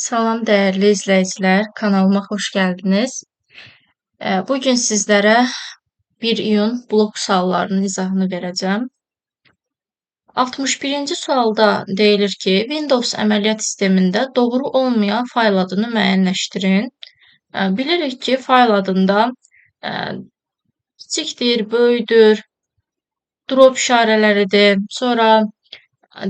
Salam dəyərli izləyicilər, kanalıma xoş gəldiniz. Bugün sizlərə 1 iyun blok suallarının izahını verəcəm. 61-ci sualda deyilir ki, Windows əməliyyat sistemində doğru olmayan fayl adını müəyyənləşdirin. Bilirik ki, fayl adında kiçikdir, böyükdür, drop işarələridir, sonra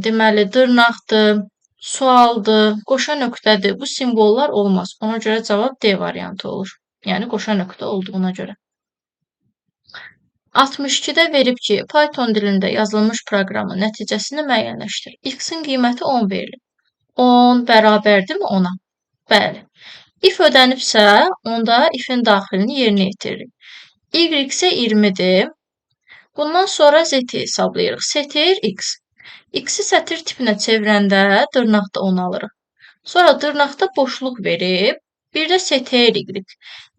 deməli dırnaqdır, sualdır, qoşa nöqtədir. Bu simvollar olmaz. Ona görə cavab D variantı olur. Yəni qoşa nöqtə olduğuna görə. 62-də verib ki, Python dilində yazılmış proqramın nəticəsini müəyyənləşdir. X-in qiyməti 10 verilib. 10 bərabərdirmi 10-a? Bəli. If ödənibsə, onda if-in daxilini yerinə yetiririk. Y isə 20-dir. Bundan sonra Z-i hesablayırıq. Sətir X. X-i sətir tipinə çevirəndə dırnaqda 10 alırıq. Sonra dırnaqda boşluq verib, bir də sətir Y.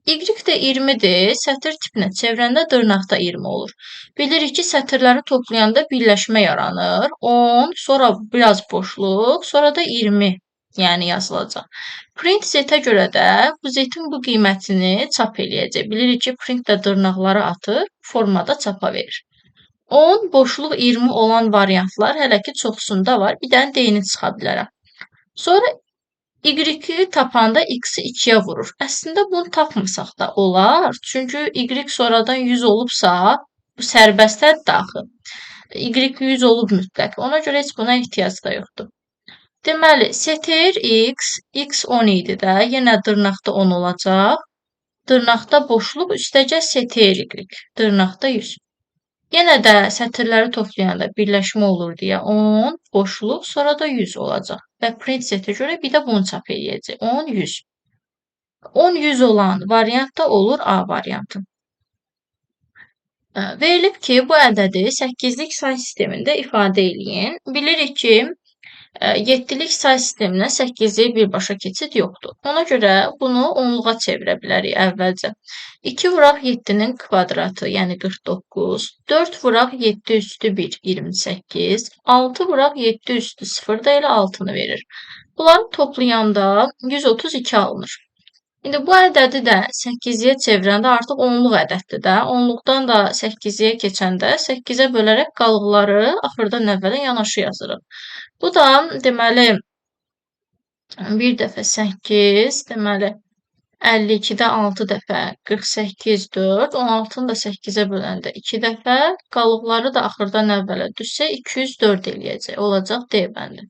Y də 20-dir, sətir tipinə çevirəndə dırnaqda 20 olur. Bilirik ki, sətirləri toplayanda birləşmə yaranır. 10, sonra biraz boşluq, sonra da 20, yəni yazılacaq. Print Z-ə görə də bu Z-in bu qiymətini çap eləyəcək. Bilirik ki, print də dırnaqları atır, formada çapa verir. 10, boşluq 20 olan variantlar hələ ki çoxsunda var. Bir dənə D-ni çıxa bilərəm. Sonra Y-i tapanda X-i 2-yə vurur. Əslində bunu tapmasaq da olar. Çünki Y sonradan 100 olubsa, bu sərbəstədir axı. Y 100 olub mütləq. Ona görə heç buna ehtiyac da yoxdur. Deməli, sətir X 10 idi də, yenə dırnaqda 10 olacaq. Dırnaqda boşluq, üstəcə sətir Y, dırnaqda 100. Yenə də sətirləri toplayanda birləşmə olur deyə 10, boşluq, sonra da 100 olacaq. Və print Z-ə görə bir də bunu çap eləyəcək. 10, 100. 10, 100 olan variant da olur A variantı. Verilib ki, bu ədədi 8-lik say sistemində ifadə eləyin. Bilirik ki, 7-lik say sistemindən 8-liyə birbaşa keçid yoxdur. Ona görə bunu 10-luğa çevirə bilərik əvvəlcə. 2 vuraq 7-nin kvadratı, yəni 49. 4 vuraq 7 üstü 1, 28. 6 vuraq 7 üstü 0 da elə 6-nı verir. Bunları toplayanda 132 alınır. İndi bu ədədi də 8-yə çevirəndə artıq 10-luq ədəddir də. 10-luqdan da 8-yə keçəndə 8-ə bölərək qalıqları axırdan əvvələ yanaşı yazırıq. Bu da deməli bir dəfə 8, deməli 52-də 6 dəfə 48, 4, 16-nı da 8-ə böləndə 2 dəfə, qalıqları da axırdan əvvələ düşsə 204 eləyəcək. Olacaq D bəndi.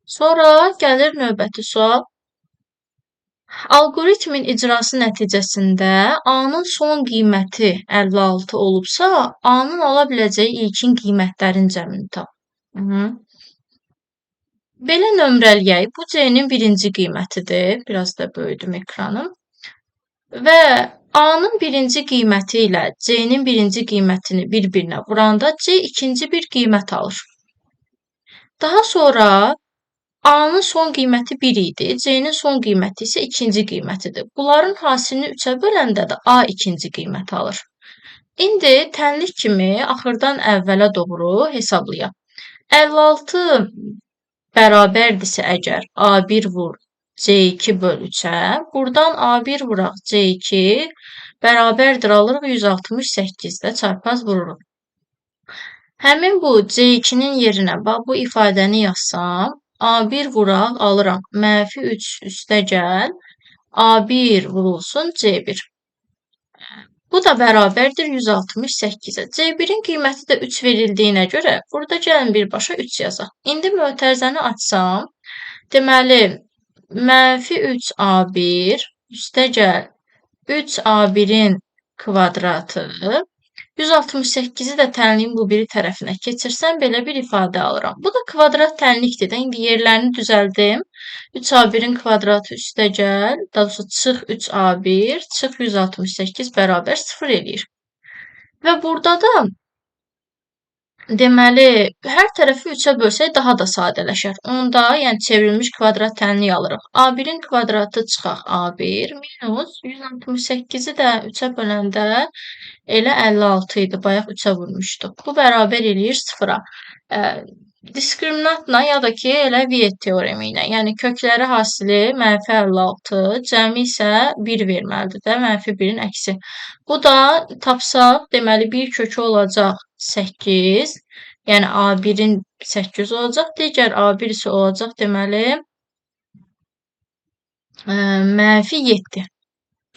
Sonra gəlir növbəti sual. Alqoritmin icrası nəticəsində A-nın son qiyməti 56 olubsa, A-nın ala biləcəyi ilkin qiymətlərin cəmini tap. Belə nömrələyək. Bu C-nin birinci qiymətidir. Biraz da böyüdüm ekranım. Və A-nın birinci qiyməti ilə C-nin birinci qiymətini bir-birinə vuranda C ikinci bir qiymət alır. Daha sonra A-nın son qiyməti 1 idi, C-nin son qiyməti isə ikinci qiymətidir. Bunların hasilini 3-ə böləndə də A ikinci qiymət alır. İndi tənlik kimi axırdan əvvələ doğru hesablayaq. 56 bərabərdirsə əgər A1 vur C2 böl 3-ə, buradan A1 vuraq C2 bərabərdir alırıq 168-də çarpaz vururuq. Həmin bu C2-nin yerinə bax bu ifadəni yazsam, A1 vuraq alıram -3 üstəgəl A1 vurulsun C1. Bu da bərabərdir 168-ə. C1-in qiyməti də 3 verildiyinə görə burada gəlin birbaşa 3 yazaq. İndi mötərizəni açsam, deməli -3 A1 üstəgəl 3 A1-in kvadratı 168-i də tənliyin bu biri tərəfinə keçirsəm, belə bir ifadə alıram. Bu da kvadrat tənlikdir də. İndi yerlərini düzəldim. 3A1-in kvadratı üstəgəl, daha doğrusu çıx 3A1, çıx 168 bərabər 0 eləyir. Və burada da deməli, hər tərəfi 3-ə bölsək daha da sadələşər. Onda, yəni çevrilmiş kvadrat tənliyi alırıq. A1-in kvadratı çıxaq A1 minus 168-i də 3-ə böləndə elə 56 idi. Bayaq 3-ə vurmuşduq. Bu bərabər eləyir 0-a. Diskriminantla ya da ki elə Viet teoremi ilə, yəni kökləri hasili -56, cəmi isə 1 verməlidir də, -1-in əksi. Bu da tapsaq, deməli, bir kökü olacaq 8, yəni A1-in 8 olacaq, digər A1 isə olacaq, deməli, -7.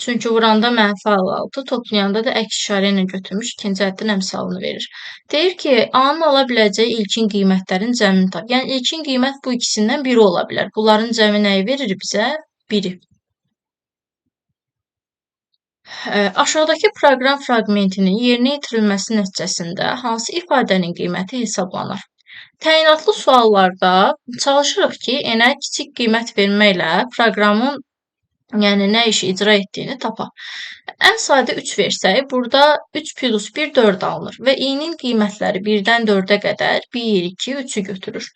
Çünki vuranda -56, toplayanda da əks işarə ilə götürmüş ikinci həddin əmsalını verir. Deyir ki, A-nın ala biləcəyi ilkin qiymətlərin cəmini tap. Yəni ilkin qiymət bu ikisindən biri ola bilər. Bunların cəmi nəyi verir bizə? 1-i. Aşağıdakı proqram fraqmentinin yerinə yetirilməsi nəticəsində hansı ifadənin qiyməti hesablanır? Təyinatlı suallarda çalışırıq ki, n-ə kiçik qiymət verməklə proqramın yəni nə işi icra etdiyini tapaq. Ən sadə 3 versək, burada 3 plus 1 4 alınır və i-nin qiymətləri 1-dən 4-ə qədər 1, 2, 3-ü götürür.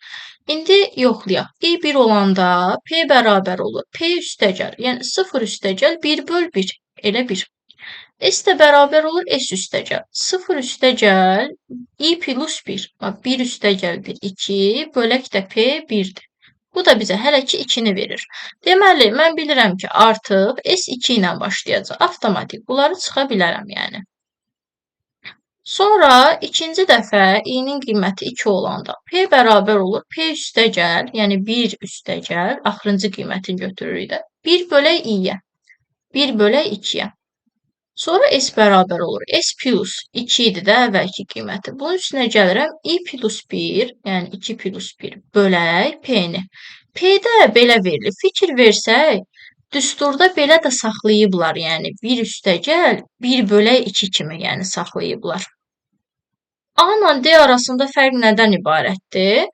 İndi yoxlayaq. i 1 olanda p bərabər olur. p üstəgəl, yəni 0 üstəgəl 1 böl 1, elə 1. S də bərabər olur s üstəgəl. 0 üstəgəl i plus 1. 1 üstəgəl 1, 2, bölək də p 1-dir. Bu da bizə hələ ki 2-ni verir. Deməli, mən bilirəm ki, artıq S2 ilə başlayacaq. Avtomatik bunları çıxa bilərəm, yəni. Sonra ikinci dəfə i-nin qiyməti 2 olanda p bərabər olur. P üstəgəl, yəni 1 üstəgəl, axırıncı qiymətini götürürük də. 1 bölək i-yə. 1 bölək 2-yə. Sonra s bərabər olur. S plus 2 idi də əvvəlki qiyməti. Bunun üstünə gəlirəm. I plus 1, yəni 2 plus 1 bölək p-ni. P-də belə verilir. Fikir versək, düsturda belə də saxlayıblar. Yəni 1 üstəgəl 1 bölək 2 kimi yəni saxlayıblar. A ilə D arasında fərq nədən ibarətdir?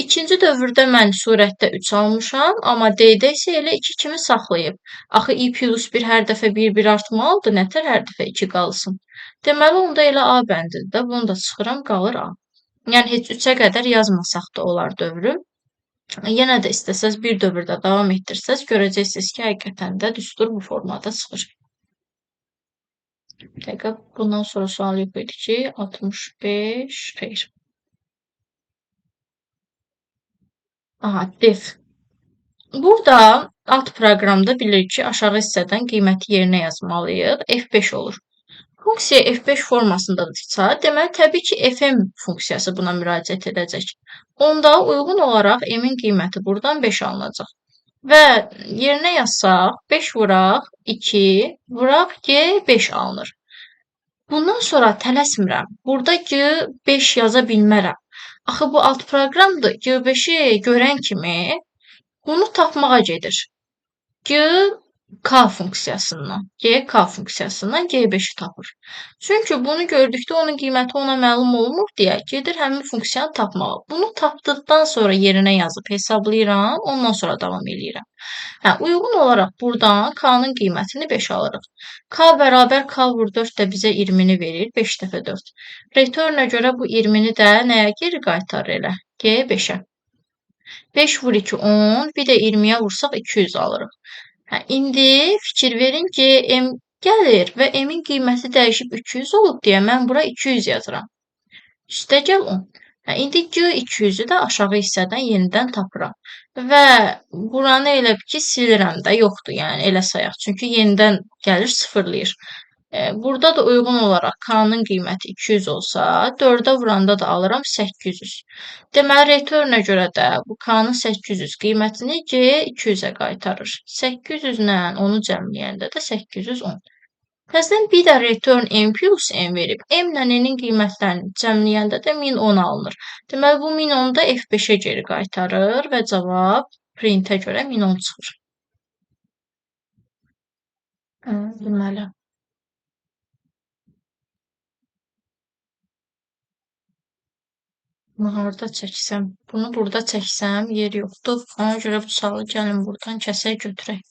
İkinci dövrdə mən surətdə 3 almışam, amma D-də isə elə 2 kimi saxlayıb. Axı i plus 1 hər dəfə 1 artmalıdır, nətər hər dəfə 2 qalsın? Deməli, onda elə A bəndidir də, bunu da çıxıram, qalır A. Yəni, heç 3-ə qədər yazmasaq da olar dövrü. Yenə də istəsəz bir dövrdə davam etdirsəz, görəcəksiniz ki, həqiqətən də düstur bu formada çıxır. Bir dəqiqə, bundan sonra sual yox idi ki, 65, xeyr. Aha, def. Burada alt proqramda bilirik ki, aşağı hissədən qiyməti yerinə yazmalıyıq. F5 olur. Funksiya F5 formasındadırsa, deməli, təbii ki, fm funksiyası buna müraciət edəcək. Onda uyğun olaraq m-in qiyməti buradan 5 alınacaq. Və yerinə yazsaq, 5 vuraq 2, vuraq G 5 alınır. Bundan sonra tələsmirəm. Burada G5 yaza bilmərəm. Axı bu alt proqramdır. G5-i görən kimi bunu tapmağa gedir. K funksiyasından, K funksiyasından G5-i tapır. Çünki bunu gördükdə onun qiyməti ona məlum olmur deyə gedir həmin funksiyanı tapmağa. Bunu tapdıqdan sonra yerinə yazıb hesablayıram, ondan sonra davam eləyirəm. Uyğun olaraq buradan K-nın qiymətini 5 alırıq. K bərabər K vur 4 də bizə 20-ni verir, 5 dəfə 4. Returnə görə bu 20-ni də nəyə geri qaytarır elə? G5-ə. 5 vur 2, 10, bir də 20-yə vursaq 200 alırıq. İndi fikir verin ki, M gəlir və M-in qiyməti dəyişib 200 olub deyə mən bura 200 yazıram. Üstəgəl 10. İndi G200-ü də aşağı hissədən yenidən tapıram. Və buranı elə ki, silirəm də, yoxdur, yəni elə sayaq. Çünki yenidən gəlir, sıfırlayır. Burada da uyğun olaraq K-nın qiyməti 200 olsa, 4-ə vuranda da alıram 800. Deməli, returnə görə də bu K-nın 800 qiymətini G200-ə qaytarır. 800-lə onu cəmləyəndə də 810. Təzədən bir də return m plus m verib. M-lə n-in qiymətlərini cəmləyəndə də 1010 alınır. Deməli, bu 1010-u da F5-ə geri qaytarır və cavab printə görə 1010 çıxır. Deməli. Bunu harda çəksəm, bunu burada çəksəm, yer yoxdur. Ona görə bu sualı gəlin buradan kəsək götürək.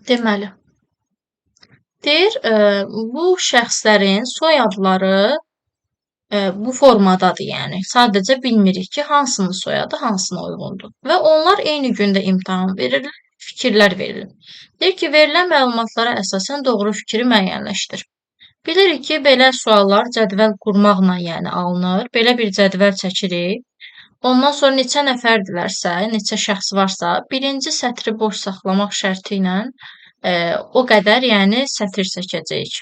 Deməli, deyir, bu şəxslərin soyadları Bu formadadır yəni. Sadəcə bilmirik ki, hansının soyadı hansına uyğundur. Və onlar eyni gündə imtahan verilir, fikirlər verilir. Deyir ki, verilən məlumatlara əsasən doğru fikri müəyyənləşdir. Bilirik ki, belə suallar cədvəl qurmaqla yəni alınır. Belə bir cədvəl çəkirik. Ondan sonra neçə nəfərdirlərsə, neçə şəxs varsa, birinci sətri boş saxlamaq şərti ilə o qədər yəni sətr çəkəcəyik.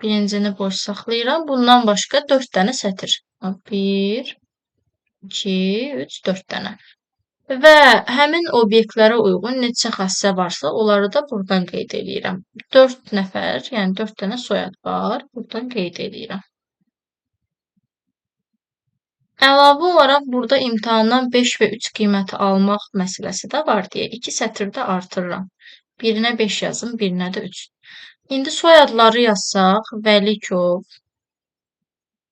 Birincini boş saxlayıram. Bundan başqa 4 dənə sətr. 1, 2, 3, 4 dənə. Və həmin obyektlərə uyğun neçə xassə varsa, onları da buradan qeyd edirəm. 4 nəfər, yəni 4 dənə soyad var. Buradan qeyd edirəm. Əlavə olaraq burada imtahandan 5 və 3 qiyməti almaq məsələsi də var deyə 2 sətirdə artırıram. Birinə 5 yazım, birinə də 3. İndi soyadları yazsaq, Vəlikov,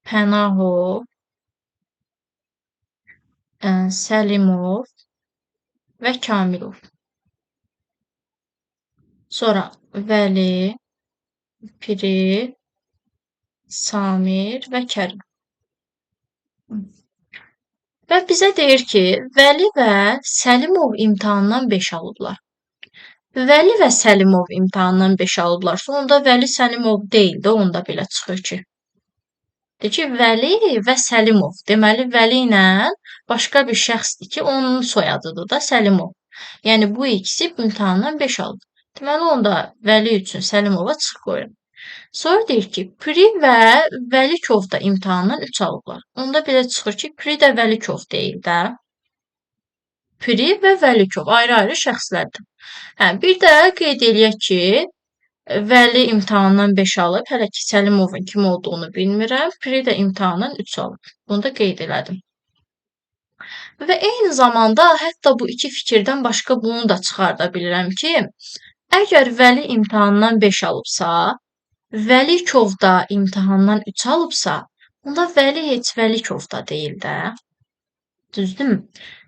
Pənahov, Səlimov və Kamilov. Sonra Vəli, Piri, Samir və Kərim. Və bizə deyir ki, Vəli və Səlimov imtahandan 5 alıblar. Vəli və Səlimov imtahandan 5 alıblarsa, onda Vəli Səlimov deyil də, onda belə çıxır ki. Deyir ki, Vəli və Səlimov. Deməli, Vəli ilə başqa bir şəxsdir ki, onun soyadıdır da Səlimov. Yəni, bu ikisi imtahandan 5 alıb. Deməli, onda Vəli üçün Səlimova çıx qoyuram. Sonra deyir ki, Piri və Vəlikov da imtahandan 3 alıblar. Onda belə çıxır ki, Piri də Vəlikov deyil də. Piri və Vəlikov ayrı-ayrı şəxslərdir. Bir də qeyd eləyək ki, Vəli imtahandan 5 alıb, hələ ki Səlimovun kim olduğunu bilmirəm. Piri də imtahandan 3 alıb. Bunu da qeyd elədim. Və eyni zamanda hətta bu iki fikirdən başqa bunu da çıxarda bilirəm ki, əgər Vəli imtahandan 5 alıbsa, Vəlikov da imtahandan 3 alıbsa, onda Vəli heç Vəlikov da deyil də. Düzdürmü?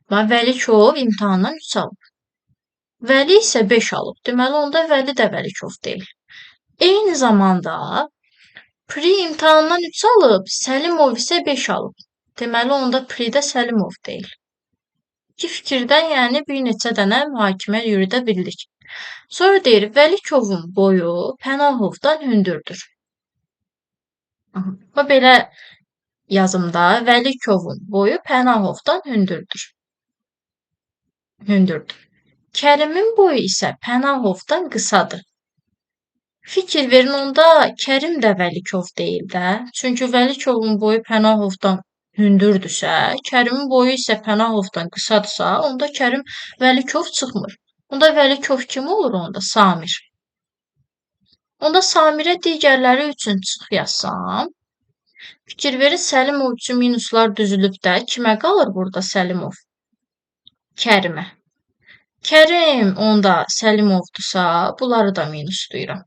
Vəlikov imtahandan 3 alıb. Vəli isə 5 alıb. Deməli, onda Vəli də Vəlikov deyil. Eyni zamanda Piri imtahandan 3 alıb, Səlimov isə 5 alıb. Deməli, onda Piri də Səlimov deyil. İki fikirdən yəni bir neçə dənə mühakimə yürüdə bildik. Sonra deyir, Vəlikovun boyu Pənahovdan hündürdür. Və belə yazımda Vəlikovun boyu Pənahovdan hündürdür. Kərimin boyu isə Pənahovdan qısadır. Fikir verin, onda Kərim də Vəlikov deyil də. Çünki Vəlikovun boyu Pənahovdan hündürdürsə, Kərimin boyu isə Pənahovdan qısadırsa, onda Kərim Vəlikov çıxmır. Onda Vəlikov kim olur onda? Samir. Onda Samirə digərləri üçün çıx yazsam, fikir verin, Səlimov üçün minuslar düzülüb də, kimə qalır burada Səlimov? Kərimə. Kərim onda Səlimovdursa, bunları da minuslayıram.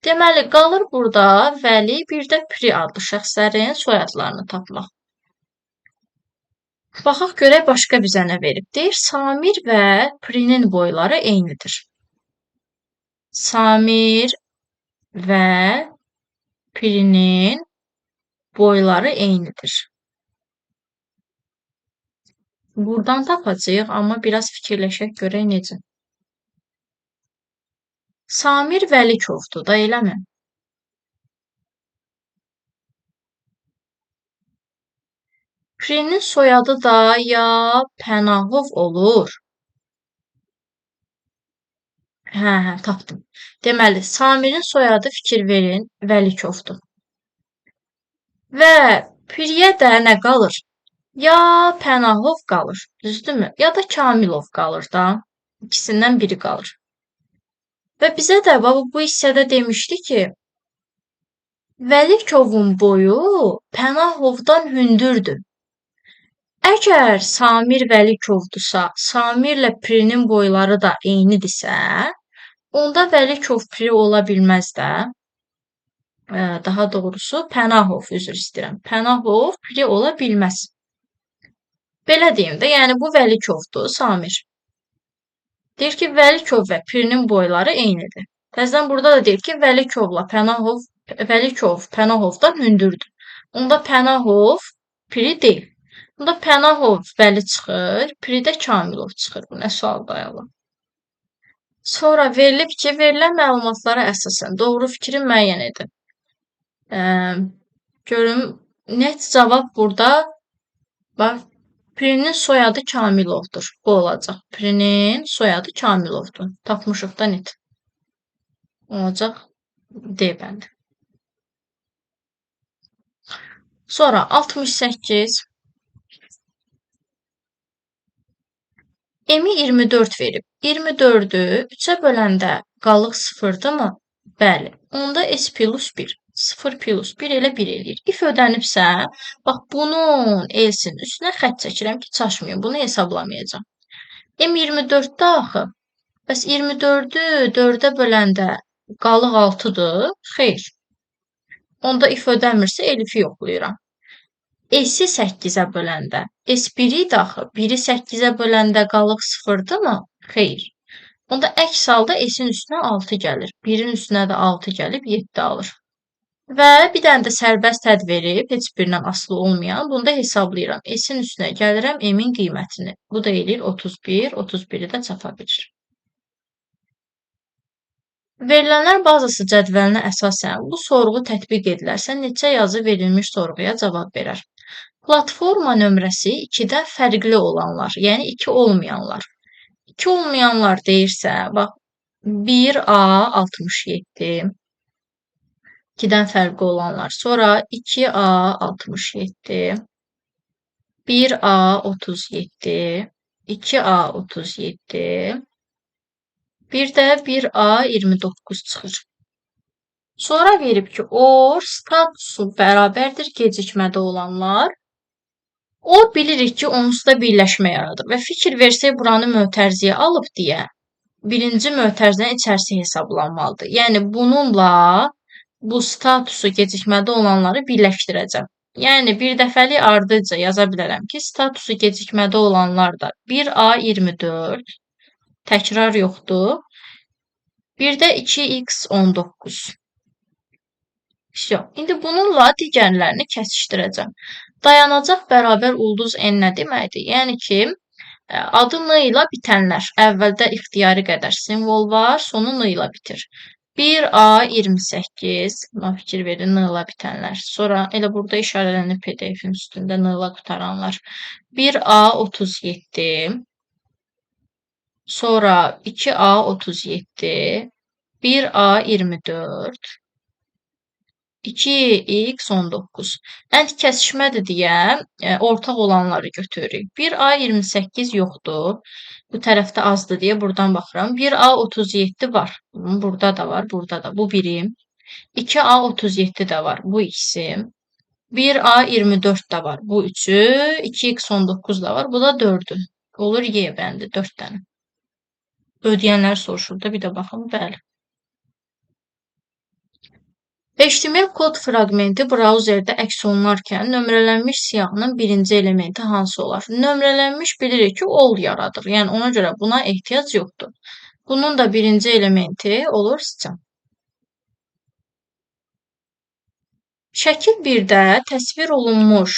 Deməli, qalır burada Vəli, bir də Piri adlı şəxslərin soyadlarını tapmaq. Baxaq görək başqa bizə nə verib. Deyir, Samir və Pirinin boyları eynidir. Samir və Pirinin boyları eynidir. Buradan tapacağıq, amma biraz fikirləşək görək necə. Samir Vəlikovdur da, eləmi? Pirinin soyadı da ya Pənahov olur. Hə, tapdım. Deməli, Samirin soyadı fikir verin, Vəlikovdur. Və Piriyə də nə qalır? Ya Pənahov qalır, düzdürmü? Ya da Kamilov qalır da. İkisindən biri qalır. Və bizə də bu hissədə demişdi ki, Vəlikovun boyu Pənahovdan hündürdür. Əgər Samir Vəlikovdursa, Samirlə Pirinin boyları da eynidirsə, onda Vəlikov Piri ola bilməz də. Daha doğrusu Pənahov, üzr istəyirəm. Pənahov Piri ola bilməz. Belə deyim də, yəni bu Vəlikovdur, Samir. Deyir ki, Vəlikov və Pirinin boyları eynidir. Təzədən burada da deyir ki, Vəlikovla Pənahov Vəlikov Pənahovdan hündürdür. Onda Pənahov piri deyil. Onda Pənahov Vəli çıxır, piri də Kamilov çıxır. Bu nə sual dayanır? Sonra verilib ki, verilən məlumatlara əsasən doğru fikri müəyyən edin. Görüm, net cavab burada, bax, pirinin soyadı Kamilovdur. Bu olacaq. Pirinin soyadı Kamilovdur. Tapmışıq da net. Olacaq D bəndi. Sonra 68. M-i 24 verib. 24-ü 3-ə böləndə qalıq sıfırdırmı? Bəli. Onda S plus 1. 0 plus 1 elə 1 eləyir. İf ödənibsə, bax bunun L-sinin üstünə xətt çəkirəm ki, çaşmayın. Bunu hesablamayacağım. M24-də axı. Bəs 24-ü 4-ə böləndə qalıq 6-dır? Xeyr. Onda if ödəmirsə elifi yoxlayıram. S-i 8-ə böləndə. S1-i də axı 1-i 8-ə böləndə qalıq 0-dırmı? Xeyr. Onda əks halda S-in üstünə 6 gəlir. 1-in üstünə də 6 gəlib 7 alır. Və bir dənə də sərbəst hədd verib, heç birindən asılı olmayan. Bunu da hesablayıram. S-in üstünə gəlirəm M-in qiymətini. Bu da eləyir 31. 31-i də çapa bilir. Verilənlər bazası cədvəlinə əsasən bu sorğu tətbiq edilərsə neçə yazı verilmiş sorğuya cavab verər? Platforma nömrəsi 2-dən fərqli olanlar, yəni 2 olmayanlar. 2 olmayanlar deyirsə, bax 1A 67, 2-dən fərqli olanlar. Sonra 2A 67, 1A 37, 2A 37, bir də 1A 29 çıxır. Sonra verib ki, or statusu bərabərdir gecikmədə olanlar. O bilirik ki, onsuz da birləşmə yaradır və fikir versək buranı mötərizəyə alıb deyə birinci mötərizənin içərisi hesablanmalıdır. Yəni bununla bu statusu gecikmədə olanları birləşdirəcəm. Yəni bir dəfəlik ardıcı yaza bilərəm ki, statusu gecikmədə olanlar da 1A 24, təkrar yoxdur. Bir də 2x 19. İndi bununla digərlərini kəsişdirəcəm. Dayanacaq bərabər ulduz n nə deməkdir? Yəni ki, adı n ilə bitənlər. Əvvəldə ixtiyari qədər simvol var, sonu n ilə bitir. 1A 28, fikir verin, n ilə bitənlər. Sonra elə burada işarələnir PDF-in üstündə n ilə qutaranlar. 1A 37, sonra 2A 37, 1A 24, 2x 19. Ənd kəsişmədir deyə ortaq olanları götürürük. 1A 28 yoxdur. Bu tərəfdə azdır deyə buradan baxıram. 1A 37 var. Burada da var, burada da. Bu birim. 2A 37 də var. Bu ikisi. 1A 24 də var. Bu üçü. 2x 19 da var. Bu da 4-ü. Olur Y bəndi 4 dənə. Ödəyənlər soruşur da bir də baxın. Bəli. HTML kod fraqmenti brauzerdə əks olunarkən nömrələnmiş siyahının birinci elementi hansı olar? Nömrələnmiş bilirik ki, all yaradır. Yəni ona görə buna ehtiyac yoxdur. Bunun da birinci elementi olur sıçan. Şəkil 1-də təsvir olunmuş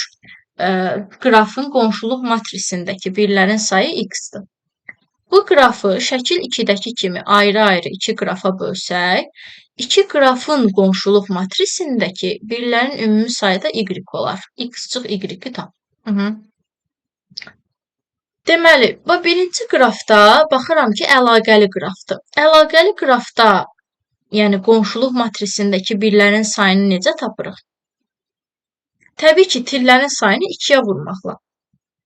qrafın qonşuluq matrisindəki birlərin sayı x-dir. Bu qrafı şəkil 2-dəki kimi ayrı-ayrı 2 qrafa bölsək, 2 qrafın qonşuluq matrisindəki birlərin ümumi sayı da y olar. X-cıq y-i tap. Deməli, birinci qrafda baxıram ki, əlaqəli qrafdır. Əlaqəli qrafda, yəni qonşuluq matrisindəki birlərin sayını necə tapırıq? Təbii ki, tirlərin sayını 2-yə vurmaqla.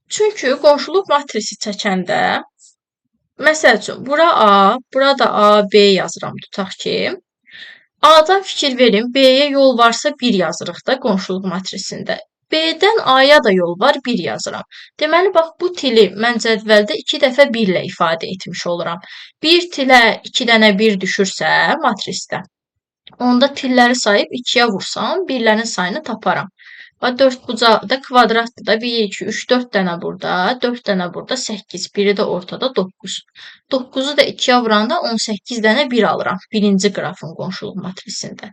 Çünki qonşuluq matrisi çəkəndə, məsəl üçün, bura A, bura da A, B yazıram, tutaq ki, A-dan fikir verin, B-yə yol varsa 1 yazırıq da qonşuluq matrisində. B-dən A-ya da yol var, 1 yazıram. Deməli, bax, bu tili mən cədvəldə 2 dəfə 1 ilə ifadə etmiş oluram. Bir tilə 2 dənə 1 düşürsə matrisdə, onda tilləri sayıb 2-yə vursam, birlərin sayını taparam. 4 bucaqda kvadratdır da, 1, 2, 3, 4 dənə burada, 4 dənə burada, 8, biri də ortada 9. 9-u da 2-yə vuranda 18 dənə 1 alıram, birinci qrafın qonşuluq matrisində.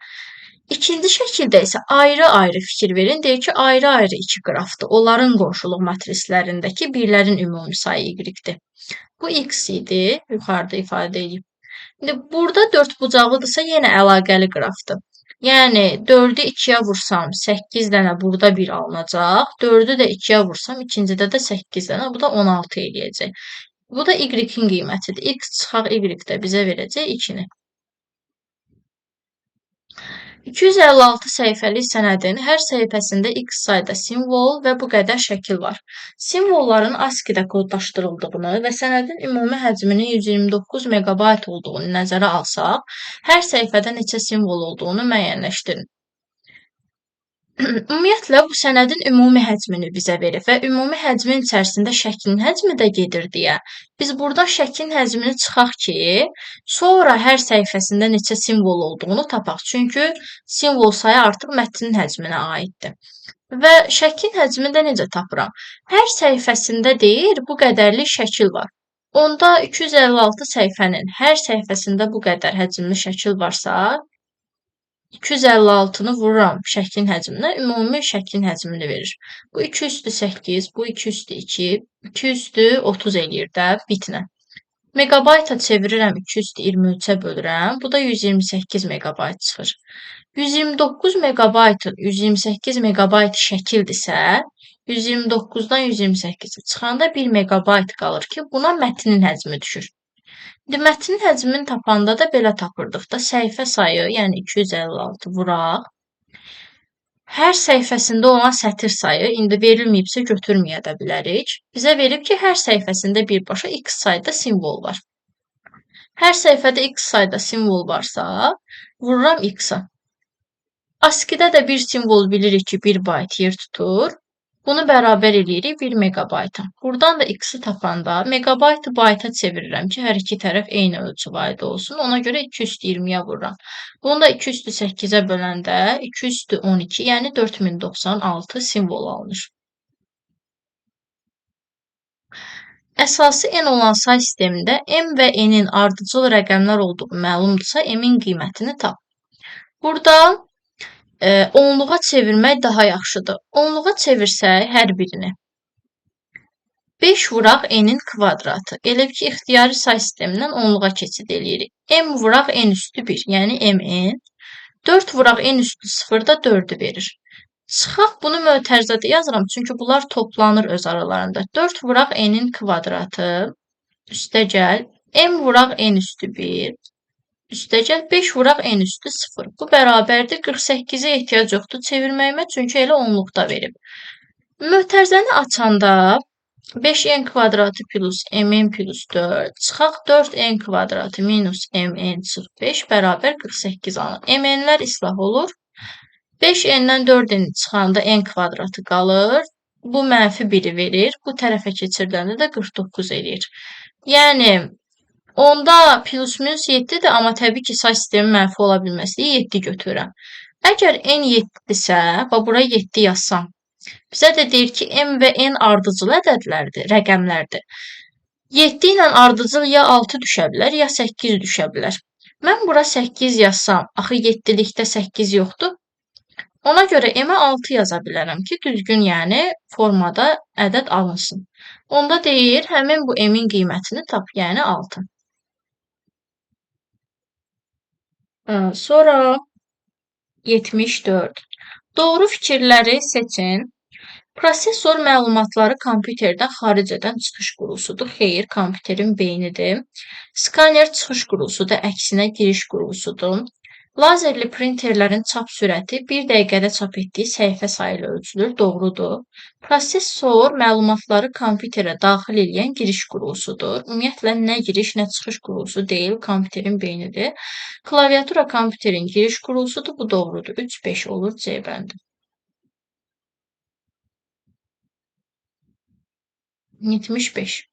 İkinci şəkildə isə ayrı-ayrı fikir verin. Deyir ki, ayrı-ayrı iki qrafdır. Onların qonşuluq matrislərindəki birlərin ümumi sayı y-dir. Bu x idi, yuxarıda ifadə edib. İndi burada dördbucaqlıdırsa yenə əlaqəli qrafdır. Yəni 4-ü 2-yə vursam 8 dənə burada 1 alınacaq. 4-ü də 2-yə vursam ikincidə də 8 dənə, bu da 16 eləyəcək. Bu da y-in qiymətidir. X çıxaq y də bizə verəcək 2-ni. 256 səhifəlik sənədin hər səhifəsində x sayda simvol və bu qədər şəkil var. Simvolların ASCII-də kodlaşdırıldığını və sənədin ümumi həcminin 129 megabayt olduğunu nəzərə alsaq, hər səhifədə neçə simvol olduğunu müəyyənləşdirin. Ümumiyyətlə, bu sənədin ümumi həcmini bizə verir və ümumi həcmin içərisində şəklin həcmi də gedir deyə biz burada şəklin həcmini çıxaq ki, sonra hər səhifəsində neçə simvol olduğunu tapaq. Çünki simvol sayı artıq mətnin həcminə aiddir. Və şəklin həcmini də necə tapıram? Hər səhifəsində deyir, bu qədərlik şəkil var. Onda 256 səhifənin hər səhifəsində bu qədər həcmli şəkil varsa, 256-nı vururam şəklin həcminə, ümumi şəklin həcmini verir. Bu 2 üstü 8, bu 2 üstü 2, 2 üstü 30 eləyir də bitnə. Megabayta çevirirəm, 2 üstü 23-ə bölürəm, bu da 128 megabayt çıxır. 129 megabaytın 128 megabayt şəkildirsə, 129-dan 128-i çıxanda 1 megabayt qalır ki, buna mətnin həcmi düşür. İndi mətnin həcmini tapanda da belə tapırdıq da, səhifə sayı, yəni 256 vuraq. Hər səhifəsində olan sətir sayı, indi verilməyibsə götürməyə də bilərik. Bizə verib ki, hər səhifəsində birbaşa x sayda simvol var. Hər səhifədə x sayda simvol varsa, vururam x-a. ASCII-də də bir simvol bilirik ki, 1 bayt yer tutur. Bunu bərabər eləyirik 1 megabayta. Buradan da x-i tapanda megabaytı bayta çevirirəm ki, hər iki tərəf eyni ölçü vahidi olsun. Ona görə 2 üstü 20-yə vururam. Bunu da 2 üstü 8-ə böləndə 2 üstü 12, yəni 4096 simvol alınır. Əsası n olan say sistemində m və n-in ardıcıl rəqəmlər olduğu məlumdursa, m-in qiymətini tap. Burada onluğa çevirmək daha yaxşıdır. Onluğa çevirsək hər birini 5 vuraq n-in kvadratı. Elə ki, ixtiyari say sistemindən onluğa keçid eləyirik. M vuraq n üstü 1, yəni mn. 4 vuraq n üstü 0 da 4-ü verir. Çıxaq bunu mötərizədə yazıram, çünki bunlar toplanır öz aralarında. 4 vuraq n-in kvadratı üstə gəl. M vuraq n üstü 1. Üstəgəl 5 vuraq n üstü 0. Bu bərabərdir. 48-ə ehtiyac yoxdur çevirməyimə, çünki elə onluqda verib. Mötərizəni açanda 5n kvadratı plus mn plus 4 çıxaq 4n kvadratı minus mn çıx 5 bərabər 48 alınır. Mnlər islah olur. 5n-dən 4n çıxanda n kvadratı qalır. Bu mənfi 1-i verir. Bu tərəfə keçirdəndə də 49 eləyir. Yəni, onda plus minus 7-dir, amma təbii ki, say sistemi mənfi ola bilməsi 7 götürürəm. Əgər n 7-dirsə, bura 7 yazsam, bizə də deyir ki, m və n ardıcıl ədədlərdir, rəqəmlərdir. 7 ilə ardıcıl ya 6 düşə bilər, ya 8 düşə bilər. Mən bura 8 yazsam, axı 7-likdə 8 yoxdur. Ona görə m-ə 6 yaza bilərəm ki, düzgün, yəni formada ədəd alınsın. Onda deyir, həmin bu m-in qiymətini tap, yəni 6. Sonra 74. Doğru fikirləri seçin. Prosesor məlumatları kompüterdən xaric edən çıxış qurğusudur. Xeyr, kompüterin beynidir. Skaner çıxış qurğusudur, əksinə giriş qurğusudur. Lazerli printerlərin çap sürəti 1 dəqiqədə çap etdiyi səhifə sayı ilə ölçülür. Doğrudur. Prosesor məlumatları kompüterə daxil edən giriş qurğusudur. Ümumiyyətlə, nə giriş, nə çıxış qurğusu deyil, kompüterin beynidir. Klaviatura kompüterin giriş qurğusudur. Bu doğrudur. 3-5 olur C bəndi. 75.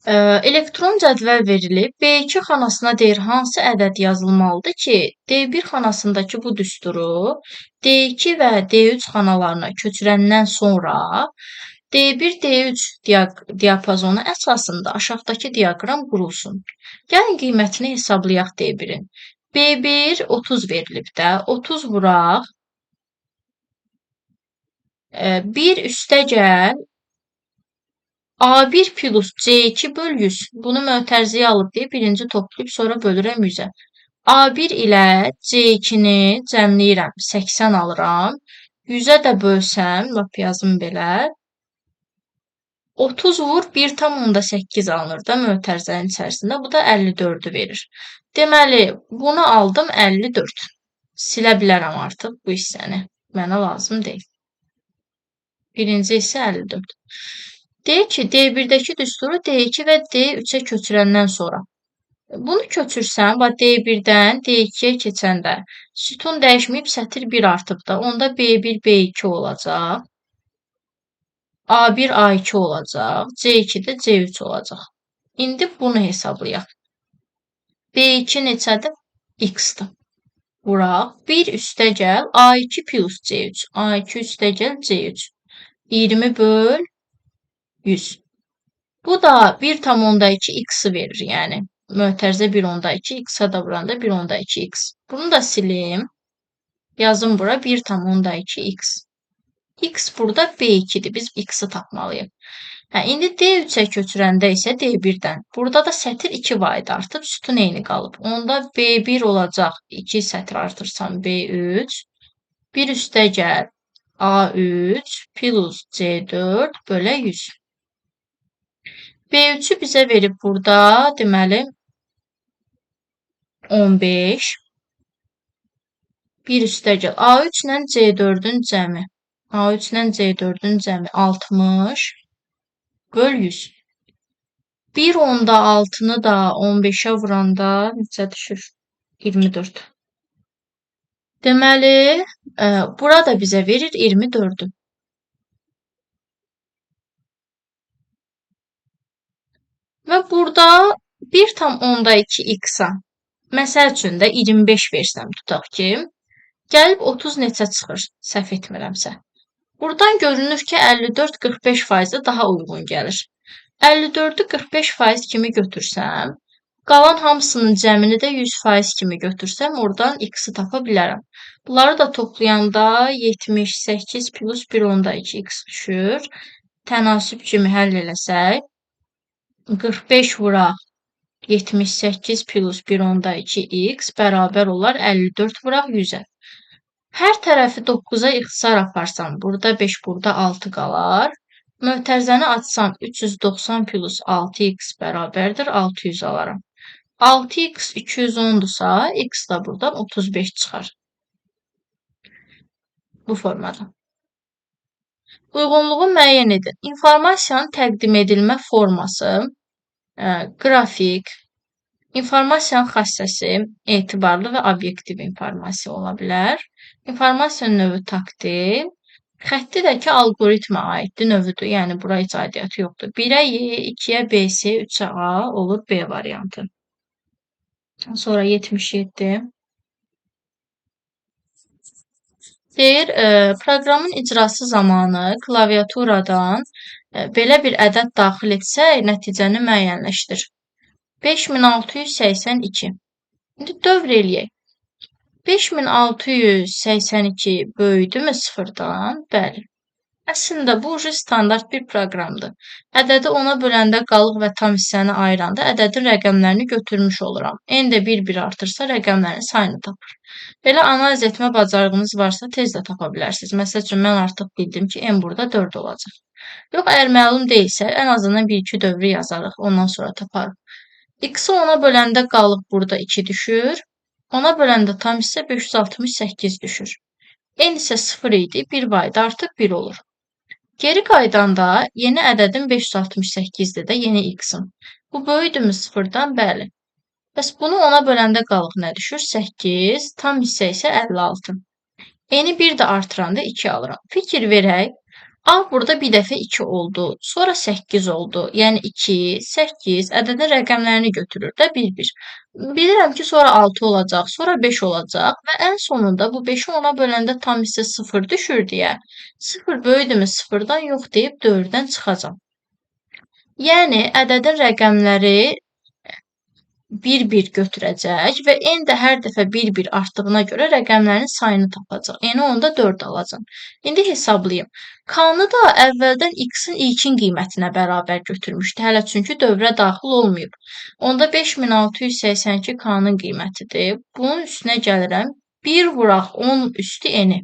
Elektron cədvəl verilib. B2 xanasına deyir, hansı ədəd yazılmalıdır ki, D1 xanasındakı bu düsturu D2 və D3 xanalarına köçürəndən sonra D1, D3 diapazonu əsasında aşağıdakı diaqram qurulsun. Gəlin qiymətini hesablayaq D1-in. B1 30 verilib də, 30 vuraq. 1 üstəgəl A1 plus C2 böl 100. Bunu mötərizəyə alıb deyə birinci toplayıb sonra bölürəm 100-ə. A1 ilə C2-ni cəmləyirəm. 80 alıram. 100-ə də bölsəm, lap yazım belə. 30 vur 1,8 alınır da mötərizənin içərisində. Bu da 54-ü verir. Deməli, bunu aldım 54. Silə bilərəm artıq bu hissəni. Mənə lazım deyil. Birinci hissə 54. Deyək ki, D1-dəki düsturu D2 və D3-ə köçürəndən sonra. Bunu köçürsəm, D1-dən D2-yə keçəndə sütun dəyişməyib, sətir 1 artıb da, onda B1, B2 olacaq. A1, A2 olacaq. C2 də C3 olacaq. İndi bunu hesablayaq. B2 neçədir? X-dır. Vuraq. 1 üstəgəl A2 plus C3. A2 üstəgəl C3. 20 böl 100. Bu da 1,2 x-i verir, yəni. Mötərizə 1,2 x-a da vuranda 1,2 x. Bunu da silim. Yazım bura 1,2 x. X burada B2-dir. Biz x-i tapmalıyıq. İndi D3-ə köçürəndə isə D1-dən. Burada da sətir 2 vahid artıb, sütun eyni qalıb. Onda B1 olacaq. 2 sətir artırsam B3. 1 üstəgəl A3 plus C4 bölə 100. B3-ü bizə verib burada, deməli, 15. 1 üstəgəl A3 ilə C4-ün cəmi. A3 ilə C4-ün cəmi 60 böl 100. 1 onda 6-nı da 15-ə vuranda neçə düşür? 24. Deməli, burada bizə verir 24-ü. Və burada 1,2 x-a, məsəl üçün də 25 versəm tutaq ki, gəlib 30 neçə çıxır, səhv etmirəmsə. Buradan görünür ki, 54-45% daha uyğun gəlir. 54-ü 45% kimi götürsəm, qalan hamısının cəmini də 100% kimi götürsəm, oradan x-i tapa bilərəm. Bunları da toplayanda 78 plus 1,2 x düşür. Tənasüb kimi həll eləsək, 45 vuraq 78 plus 1,2 x bərabər olar 54 vuraq 100-ə. Hər tərəfi 9-a ixtisar aparsam, burada 5, burada 6 qalar. Mötərizəni açsam 390 plus 6x bərabərdir 600 alaram. 6x 210-dursa, x da buradan 35 çıxar. Bu formada. Uyğunluğu müəyyən edin. İnformasiyanın təqdim edilmə forması, qrafik, informasiyanın xassəsi etibarlı və obyektiv informasiya ola bilər. İnformasiyanın növü taktil, xətti də ki, algoritmə aiddir, növüdür. Yəni, bura heç aidiyyatı yoxdur. 1-ə Y, 2-yə BS, 3-ə A olur B variantı. Sonra 77. Deyir, proqramın icrası zamanı klaviaturadan belə bir ədəd daxil etsək, nəticəni müəyyənləşdir. 5682. İndi dövr eləyək. 5682 böyüdümü sıfırdan? Bəli. Əslində, bu standart bir proqramdır. Ədədi ona böləndə qalıq və tam hissəni ayıranda ədədin rəqəmlərini götürmüş oluram. N də bir-bir artırsa rəqəmlərin sayını tapır. Belə analiz etmə bacarığınız varsa tez də tapa bilərsiniz. Məsəl üçün, mən artıq bildim ki, N burada 4 olacaq. Yox, əgər məlum deyilsə, ən azından 1-2 dövrü yazarıq, ondan sonra taparıq. X-i ona böləndə qalıq burada 2 düşür. Ona böləndə tam hissə 568 düşür. N isə 0 idi, 1 vahid artıq 1 olur. Geri qaydanda yeni ədədim 568-dir də yeni x-im. Bu böyüdümü sıfırdan? Bəli. Bəs bunu ona böləndə qalıq nə düşür? 8, tam hissə isə 56. N-i bir də artıranda 2 alıram. Fikir verək, A burada bir dəfə 2 oldu, sonra 8 oldu. Yəni 2, 8 ədədin rəqəmlərini götürür də bir-bir. Bilirəm ki, sonra 6 olacaq, sonra 5 olacaq və ən sonunda bu 5-i ona böləndə tam hissə 0 düşür deyə 0 böyükdürmü 0-dan yox deyib 4-dən çıxacam. Yəni ədədin rəqəmləri bir-bir götürəcək və n də hər dəfə bir-bir artdığına görə rəqəmlərin sayını tapacaq. N-i onda 4 alacam. İndi hesablayım. K-nı da əvvəldən x-in ilkin qiymətinə bərabər götürmüşdü. Hələ çünki dövrə daxil olmayıb. Onda 5682 K-nın qiymətidir. Bunun üstünə gəlirəm. 1 vuraq 10 üstü n-i.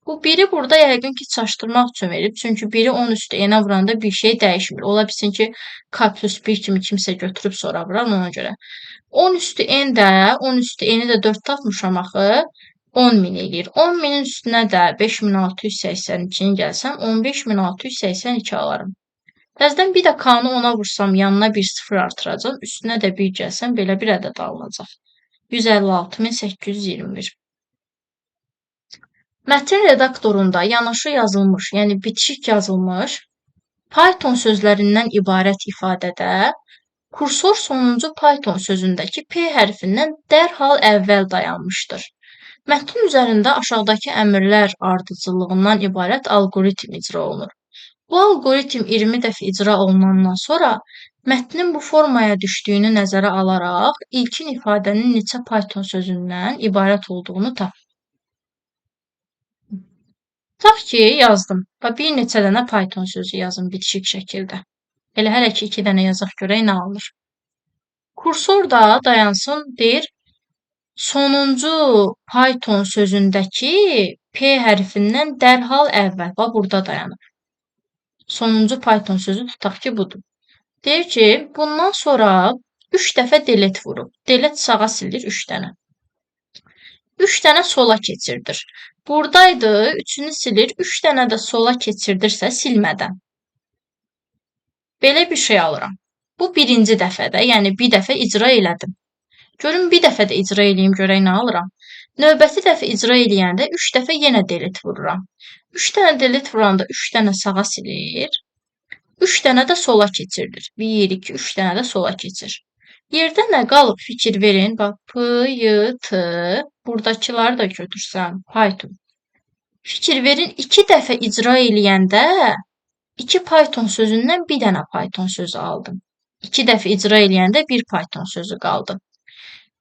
Bu 1-i burada yəqin ki, çaşdırmaq üçün verib. Çünki 1-i 10 üstü n-ə vuranda bir şey dəyişmir. Ola bilsin ki, k plus 1 kimi kimsə götürüb sonra vurar ona görə. 10 üstü n də, 10 üstü n-i də 4 tapmışam axı. 10.000 eləyir. 10.000-in üstünə də 5682-ni gəlsəm, 15682 alaram. Təzədən bir də k-nı 10-a vursam, yanına bir 0 artıracaq. Üstünə də 1 gəlsəm, belə bir ədəd alınacaq. 156821. Mətn redaktorunda yanaşı yazılmış, yəni bitişik yazılmış Python sözlərindən ibarət ifadədə kursor sonuncu Python sözündəki P hərfindən dərhal əvvəl dayanmışdır. Mətn üzərində aşağıdakı əmrlər ardıcıllığından ibarət alqoritm icra olunur. Bu alqoritm 20 dəfə icra olunandan sonra mətnin bu formaya düşdüyünü nəzərə alaraq ilkin ifadənin neçə Python sözündən ibarət olduğunu tap. Tutaq ki, yazdım. Bir neçə dənə Python sözü yazın bitişik şəkildə. Elə hələ ki, 2 dənə yazaq görək nə alınır. Kursor da dayansın, deyir, sonuncu Python sözündəki P hərfindən dərhal əvvəl. Burada dayanır. Sonuncu Python sözü tutaq ki, budur. Deyir ki, bundan sonra 3 dəfə delete vurub. Delete sağa silir 3 dənə. 3 dənə sola keçirdir. Buradaydı, 3-ünü silir, 3 dənə də sola keçirdirsə silmədən. Belə bir şey alıram. Bu birinci dəfədə, yəni bir dəfə icra elədim. Görün, bir dəfə də icra eləyim, görək nə alıram. Növbəti dəfə icra eləyəndə 3 dəfə yenə delete vururam. 3 dənə delete vuranda 3 dənə sağa silir, 3 dənə də sola keçirdir. 1, 2, 3 dənə də sola keçir. Yerdə nə qalıb fikir verin. Bax, P, Y, T, buradakıları da götürsəm, Python. Fikir verin, 2 dəfə icra eləyəndə 2 Python sözündən bir dənə Python sözü aldım. 2 dəfə icra eləyəndə 1 Python sözü qaldı.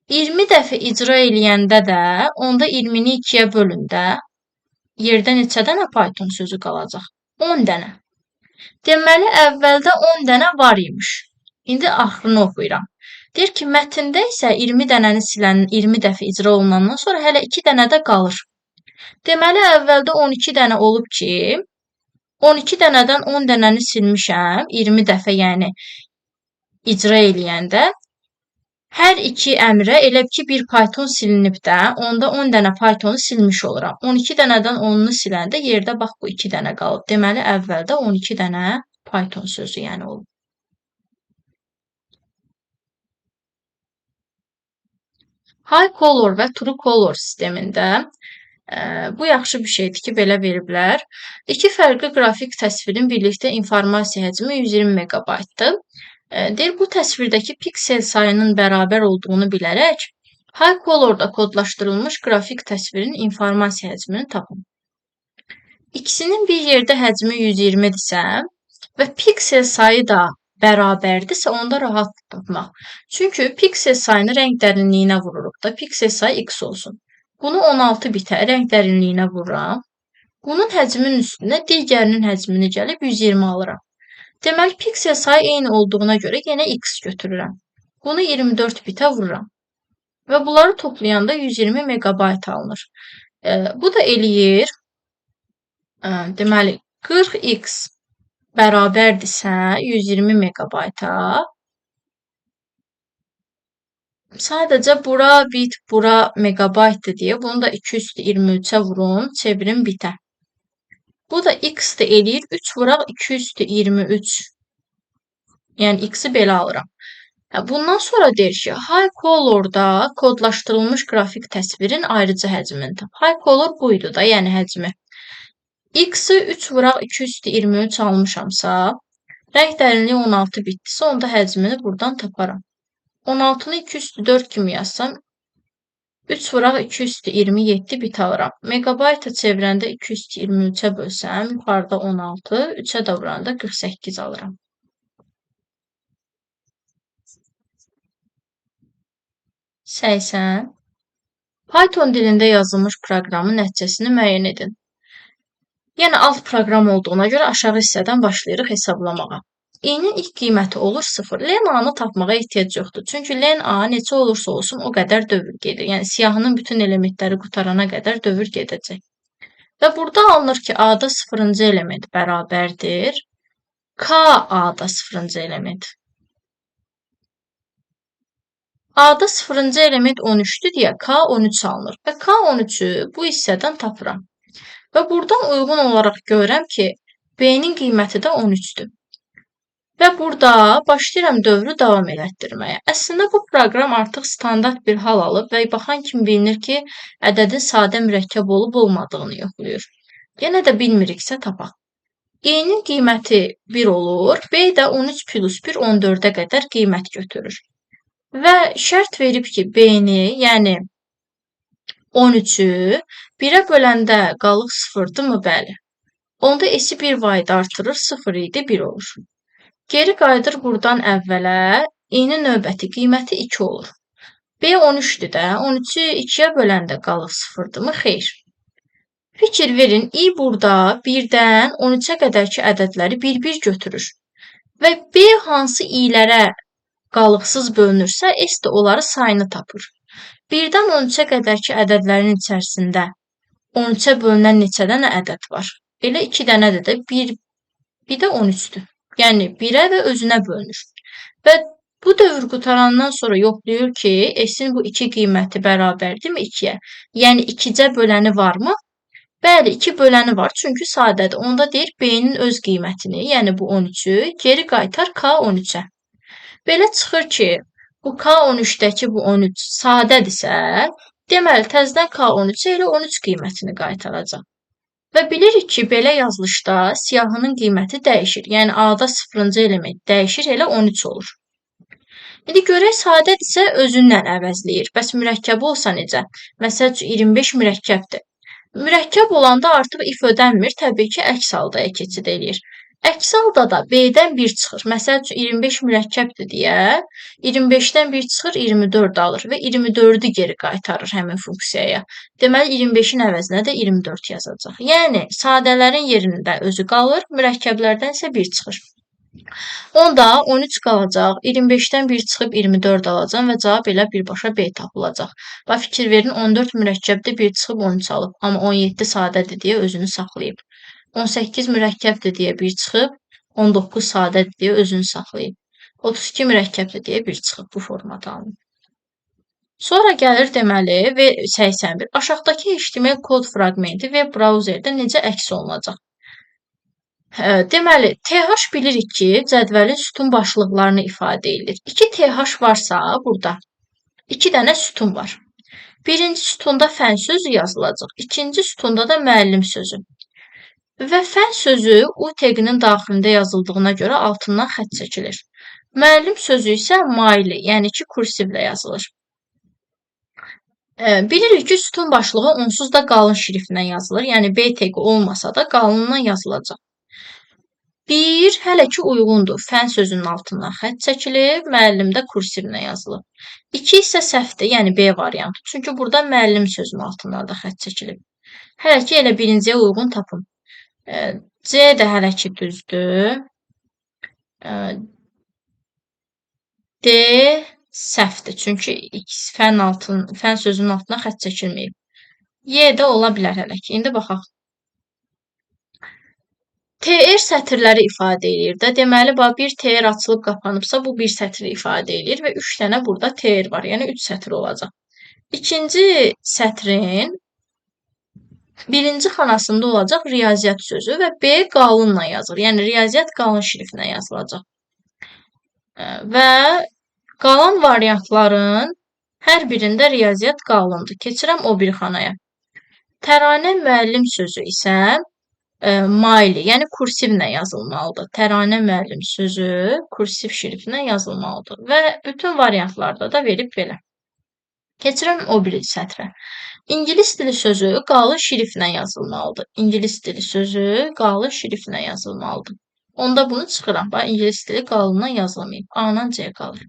20 dəfə icra eləyəndə də onda 20-ni 2-yə bölündə yerdə neçə dənə Python sözü qalacaq? 10 dənə. Deməli, əvvəldə 10 dənə var imiş. İndi axırını oxuyuram. Deyir ki, mətndə isə 20 dənəni silən 20 dəfə icra olunandan sonra hələ 2 dənə də qalır. Deməli, əvvəldə 12 dənə olub ki, 12 dənədən 10 dənəni silmişəm, 20 dəfə yəni icra eləyəndə. Hər iki əmrə elə ki, bir Python silinib də, onda 10 dənə Pythonu silmiş oluram. 12 dənədən 10-unu siləndə yerdə bax bu 2 dənə qalıb. Deməli, əvvəldə 12 dənə Python sözü yəni olub. High color və true color sistemində bu yaxşı bir şeydir ki, belə veriblər. İki fərqli qrafik təsvirin birlikdə informasiya həcmi 120 megabaytdır. Deyir, bu təsvirdəki piksel sayının bərabər olduğunu bilərək, high colorda kodlaşdırılmış qrafik təsvirin informasiya həcmini tapın. İkisinin bir yerdə həcmi 120-dirsə və piksel sayı da bərabərdirsə, onda rahat tapmaq. Çünki piksel sayını rəng dərinliyinə vururuq da, piksel sayı x olsun. Bunu 16 bitə rəng dərinliyinə vururam. Bunun həcminin üstünə digərinin həcmini gəlib 120 alıram. Deməli, piksel sayı eyni olduğuna görə yenə x götürürəm. Bunu 24 bitə vururam. Və bunları toplayanda 120 megabayt alınır. Bu da eləyir, deməli, 40x bərabərdirsə 120 megabayta, sadəcə bura bit, bura megabaytdır deyə bunu da 2 üstü 23-ə vurun, çevirin bitə. Bu da x-də eləyir, 3 vuraq 2 üstü 23. Yəni x-i belə alıram. Bundan sonra deyir ki, high colorda kodlaşdırılmış qrafik təsvirin ayrıcı həcmini tap. High color buydu da, yəni həcmi. X-i 3 vuraq 2 üstü 23 almışamsa, rəng dərinliyi 16 bitdirsə, onda həcmini buradan taparam. 16-nı 2 üstü 4 kimi yazsam, 3 vuraq 2 üstü 27 bit alıram. Megabayta çevirəndə 2 üstü 23-ə bölsəm, yuxarıda 16, 3-ə də vuranda 48 alıram. 80. Python dilində yazılmış proqramın nəticəsini müəyyən edin. Yəni, alt proqram olduğuna görə aşağı hissədən başlayırıq hesablamağa. I-nin ilk qiyməti olur 0. Len A-nı tapmağa ehtiyac yoxdur. Çünki len A neçə olursa olsun o qədər dövr gedir. Yəni, siyahının bütün elementləri qutarana qədər dövr gedəcək. Və burada alınır ki, A-da 0-cı element bərabərdir. K A-da 0-cı element. A-da 0-cı element 13-dür deyə K 13 alınır. Və K 13-ü bu hissədən tapıram. Və buradan uyğun olaraq görürəm ki, B-nin qiyməti də 13-dür. Və burada başlayıram dövrü davam elətdirməyə. Əslində bu proqram artıq standart bir hal alıb və baxan kimi bilinir ki, ədədin sadə mürəkkəb olub olmadığını yoxlayır. Yenə də bilmiriksə tapaq. E-nin qiyməti 1 olur, B də 13 plus 1 14-ə qədər qiymət götürür. Və şərt verib ki, B-ni, yəni 13-ü 1-ə böləndə qalıq 0-dırmı? Bəli. Onda S-i 1 vahid artırır, 0 idi, 1 olur. Geri qayıdır buradan əvvələ, I-nin növbəti qiyməti 2 olur. B 13-dür də, 13-ü 2-yə böləndə qalıq 0-dırmı? Xeyr. Fikir verin, I burada 1-dən 13-ə qədərki ədədləri bir-bir götürür. Və B hansı I-lərə qalıqsız bölünürsə, S də onları sayını tapır. 1-dən 13-ə qədərki ədədlərin içərisində 13-ə bölünən neçə dənə ədəd var? Elə 2 dənədir də, bir də 13-dür. Yəni 1-ə və özünə bölünür. Və bu dövr qutarandan sonra yoxlayır ki, S-in bu 2 qiyməti bərabərdirmi 2-yə? Yəni 2-cə böləni varmı? Bəli, 2 böləni var, çünki sadədir. Onda deyir, B-nin öz qiymətini, yəni bu 13-ü geri qaytar K13-ə. Belə çıxır ki, bu K13-dəki bu 13 sadədirsə, deməli, təzədən K13-ə elə 13 qiymətini qaytaracaq. Və bilirik ki, belə yazılışda siyahının qiyməti dəyişir. Yəni, A-da 0-cı element dəyişir, elə 13 olur. İndi görək, sadədirsə özündən əvəzləyir. Bəs mürəkkəb olsa necə? Məsəl üçün, 25 mürəkkəbdir. Mürəkkəb olanda artıq if ödənmir, təbii ki, əks haldaya keçid eləyir. Əks halda da B-dən 1 çıxır. Məsəl üçün, 25 mürəkkəbdir deyə 25-dən 1 çıxır, 24 alır və 24-ü geri qaytarır həmin funksiyaya. Deməli, 25-in əvəzinə də 24 yazacaq. Yəni, sadələrin yerində özü qalır, mürəkkəblərdən isə 1 çıxır. Onda 13 qalacaq, 25-dən 1 çıxıb 24 alacaq və cavab elə birbaşa B tapılacaq. Və fikir verin, 14 mürəkkəbdə 1 çıxıb 13 alıb, amma 17 sadədir deyə özünü saxlayıb. 18 mürəkkəbdir deyə 1 çıxıb, 19 sadədir deyə özünü saxlayıb. 32 mürəkkəbdir deyə 1 çıxıb bu formada alınıb. Sonra gəlir deməli və 81. Aşağıdakı HTML kod fraqmenti web brauzerdə necə əks olunacaq? Deməli, TH bilirik ki, cədvəlin sütun başlıqlarını ifadə edir. 2 TH varsa burada 2 dənə sütun var. Birinci sütunda fən sözü yazılacaq, ikinci sütunda da müəllim sözü. Və fən sözü U təqinin daxilində yazıldığına görə altından xətt çəkilir. Müəllim sözü isə maili, yəni ki, kursivlə yazılır. Bilirik ki, sütun başlığı onsuz da qalın şriftlə yazılır. Yəni, B təqi olmasa da qalından yazılacaq. 1 hələ ki uyğundur. Fən sözünün altından xətt çəkilib, müəllim də kursivlə yazılıb. 2 isə səhvdir, yəni B variantı. Çünki burada müəllim sözünün altından da xətt çəkilib. Hələ ki, elə birinciyə uyğun tapın. C də hələ ki düzdür. D səhvdir. Çünki fən sözünün altına xətt çəkilməyib. Y də ola bilər hələ ki. İndi baxaq. TR sətirləri ifadə edir də. Deməli, bir TR açılıb qapanıbsa, bu bir sətri ifadə edir və 3 dənə burada TR var. Yəni 3 sətr olacaq. İkinci sətrin birinci xanasında olacaq riyaziyyat sözü və B qalınla yazılır. Yəni, riyaziyyat qalın şriftlə yazılacaq. Və qalan variantların hər birində riyaziyyat qalındır. Keçirəm o bir xanaya. Təranə müəllim sözü isə maili, yəni kursivlə yazılmalıdır. Təranə müəllim sözü kursiv şriftlə yazılmalıdır və bütün variantlarda da verib belə. Keçirəm o biri sətrə. İngilis dili sözü qalın şriftlə yazılmalıdır. İngilis dili sözü qalın şriftlə yazılmalıdır. Onda bunu çıxıram. Bax, İngilis dili qalından yazılmayıb. A-dan C qalır.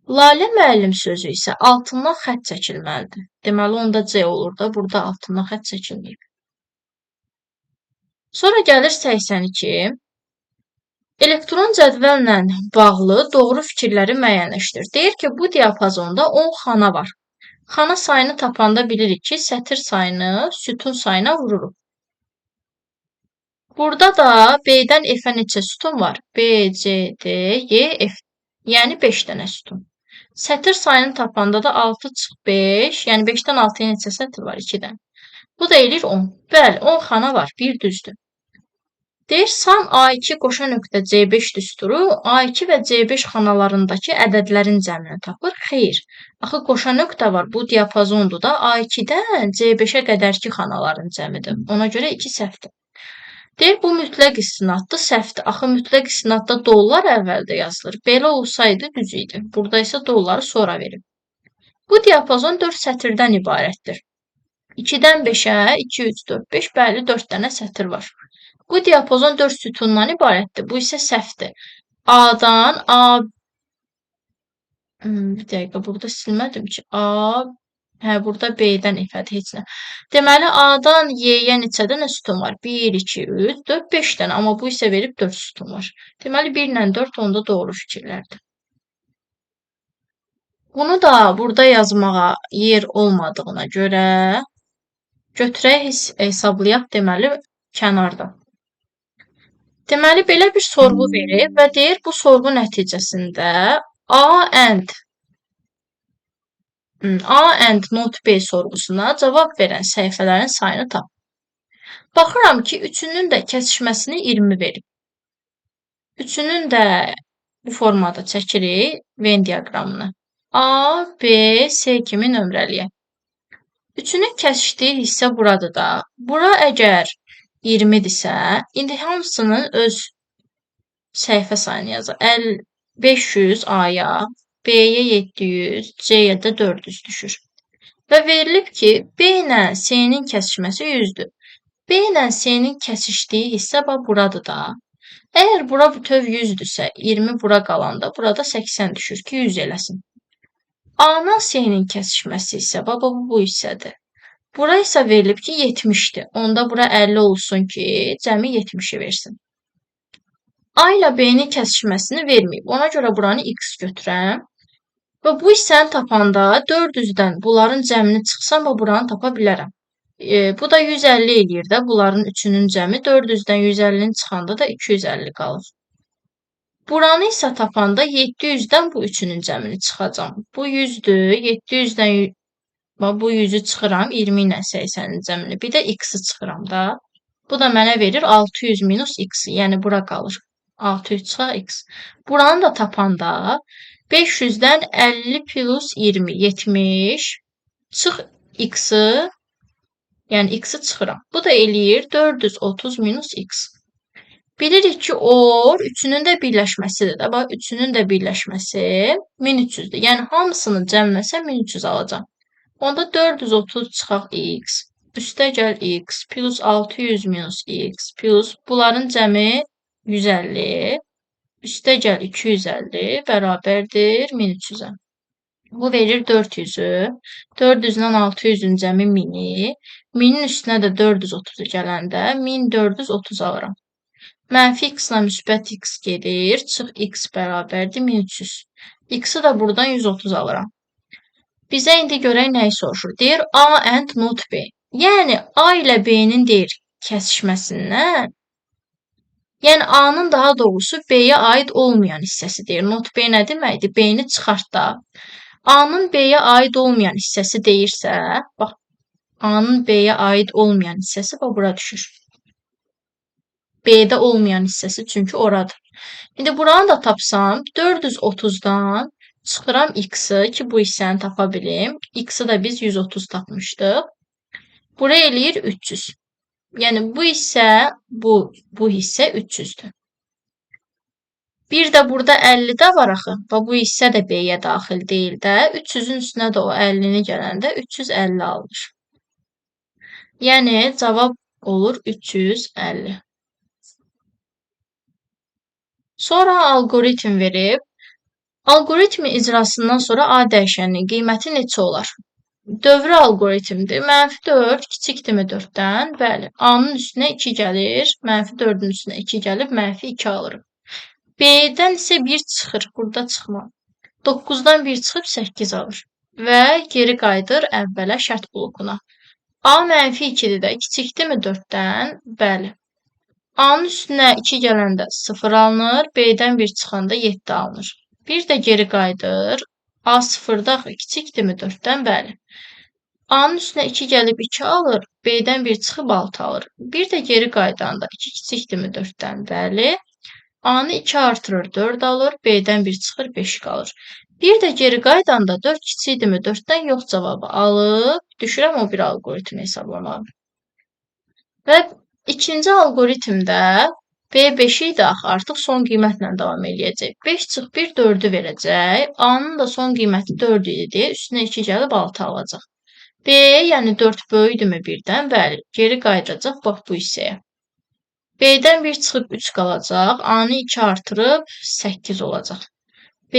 Lalə müəllim sözü isə altından xətt çəkilməlidir. Deməli, onda C olur da, burada altından xətt çəkilməyib. Sonra gəlir 82. Elektron cədvəllə bağlı doğru fikirləri müəyyənləşdir. Deyir ki, bu diapazonda 10 xana var. Xana sayını tapanda bilirik ki, sətir sayını sütun sayına vururuq. Burada da B-dən F-ə neçə sütun var? B, C, D, E, F. Yəni 5 dənə sütun. Sətir sayını tapanda da 6 çıx 5, yəni 5-dən 6-ya neçə sətir var? 2-dən. Bu da eləyir 10. Bəli, 10 xana var, bir düzdür. Deyir, sam A2 qoşa nöqtə C5 düsturu A2 və C5 xanalarındakı ədədlərin cəmini tapır. Xeyr, axı qoşa nöqtə var, bu diapazondur da A2-dən C5-ə qədərki xanaların cəmidir. Ona görə 2 səhvdir. Deyir, bu mütləq istinaddır, səhvdir. Axı mütləq istinadda dollar əvvəldə yazılır. Belə olsaydı düz idi. Burada isə dolları sonra verib. Bu diapazon 4 sətirdən ibarətdir. 2-dən 5-ə, 2, 3, 4, 5, bəli 4 dənə sətir var. Bu diapazon 4 sütundan ibarətdir. Bu isə səhvdir. A-dan A bir dəqiqə burada silmədim ki. Burada B-dən F-ədir heç nə. Deməli A-dan Y-yə neçə dənə sütun var? 1, 2, 3, 4, 5 dənə. Amma bu isə verib 4 sütun var. Deməli 1 ilə 4 onda doğru fikirlərdir. Bunu da burada yazmağa yer olmadığına görə götürək hesablayaq deməli kənarda. Deməli, belə bir sorğu verir və deyir, bu sorğu nəticəsində A and not B sorğusuna cavab verən səhifələrin sayını tap. Baxıram ki, üçünün də kəsişməsini 20 verib. Üçünün də bu formada çəkirik Venn diaqramını. A, B, C kimi nömrəliyək. Üçünün kəsişdiyi hissə buradır da. Bura əgər 20-dirsə, indi hamısının öz səhifə sayını yazır. 500 A-ya, B-yə 700, C-yə də 400 düşür. Və verilib ki, B ilə C-nin kəsişməsi 100-dür. B ilə C-nin kəsişdiyi hissə buradır da. Əgər bura bütöv 100-dürsə, 20 bura qalanda burada 80 düşür ki, 100 eləsin. A-nın C-nin kəsişməsi isə bu hissədir. Bura isə verilib ki, 70-dir. Onda bura 50 olsun ki, cəmi 70-i versin. A ilə B-nin kəsişməsini verməyib. Ona görə buranı X götürəm. Və bu hissəni tapanda 400-dən bunların cəmini çıxsam, buranı tapa bilərəm. Bu da 150 eləyir də bunların üçünün cəmi. 400-dən 150-ni çıxanda da 250 qalır. Buranı isə tapanda 700-dən bu üçünün cəmini çıxacam. Bu 100-dür. 700-dən bu 100-ü çıxıram. 20 ilə 80-in cəmini. Bir də X-i çıxıram da. Bu da mənə verir 600 minus X. Yəni bura qalır. 600 çıxaq X. Buranı da tapanda 500-dən 50 plus 20, 70 çıx X-i, yəni X-i çıxıram. Bu da eləyir 430 minus X. Bilirik ki, OR üçünün də birləşməsidir də. Bax, üçünün də birləşməsi 1300-dür. Yəni hamısını cəmləsəm 1300 alacam. Onda 430 çıxaq X, üstə gəl X, plus 600 minus X, plus bunların cəmi 150, üstə gəl 250 bərabərdir 1300-ə. Bu verir 400-ü. 400-dən 600-ün cəmi 1000-i. 1000-in üstünə də 430 gələndə 1430 alıram. Mənfi x-la müsbət x gedir. Çıx x bərabərdir 1300. X-i də buradan 130 alıram. Bizə indi görək nəyi soruşur. Deyir A and not B. Yəni A ilə B-nin deyir kəsişməsindən, yəni A-nın daha doğrusu B-yə aid olmayan hissəsi deyir. Not B nə deməkdir? B-ni çıxart da. A-nın B-yə aid olmayan hissəsi deyirsə, bax, A-nın B-yə aid olmayan hissəsi bura düşür. B-də olmayan hissəsi çünki oradır. İndi buranı da tapsam, 430-dan çıxıram X-i ki, bu hissəni tapa bilim. X-i də biz 130 tapmışdıq. Bura eləyir 300. Yəni bu hissə, bu hissə 300-dür. Bir də burada 50 də var axı. Və bu hissə də B-yə daxil deyil də. 300-ün üstünə də o 50-ni gələndə 350 alınır. Yəni cavab olur 350. Sonra alqoritm verib. Alqoritmin icrasından sonra A dəyişəninin qiyməti neçə olar? Dövrü alqoritmdir. -4 kiçikdirmi 4-dən? Bəli. A-nın üstünə 2 gəlir. -4-ün üstünə 2 gəlib, -2 alırıq. B-dən isə 1 çıxır. Burada çıxmır. 9-dan 1 çıxıb 8 alır. Və geri qayıdır əvvələ şərt blokuna. A -2-dir də. Kiçikdirmi 4-dən? Bəli. A-nın üstünə 2 gələndə 0 alınır. B-dən 1 çıxanda 7 alınır. Bir də geri qayıdır. A 0-da kiçikdirmi 4-dən? Bəli. A-nın üstünə 2 gəlib 2 alır. B-dən 1 çıxıb 6 alır. Bir də geri qayıdanda 2 kiçikdirmi 4-dən? Bəli. A-nı 2 artırır 4 alır. B-dən 1 çıxır 5 qalır. Bir də geri qaydanda 4 kiçikdirmi 4-dən? Yox cavabı alıb düşürəm o bir alqoritmi hesablamağa. Və ikinci alqoritmdə B5-i də artıq son qiymətlə davam eləyəcək. 5 çıx 1 4-ü verəcək. A-nın da son qiyməti 4 idi deyə üstünə 2 gəlib 6 alacaq. B, yəni 4 böyükdürmü 1-dən? Bəli. Geri qayıdacaq bax bu hissəyə. B-dən 1 çıxıb 3 qalacaq. A-nı 2 artırıb 8 olacaq. B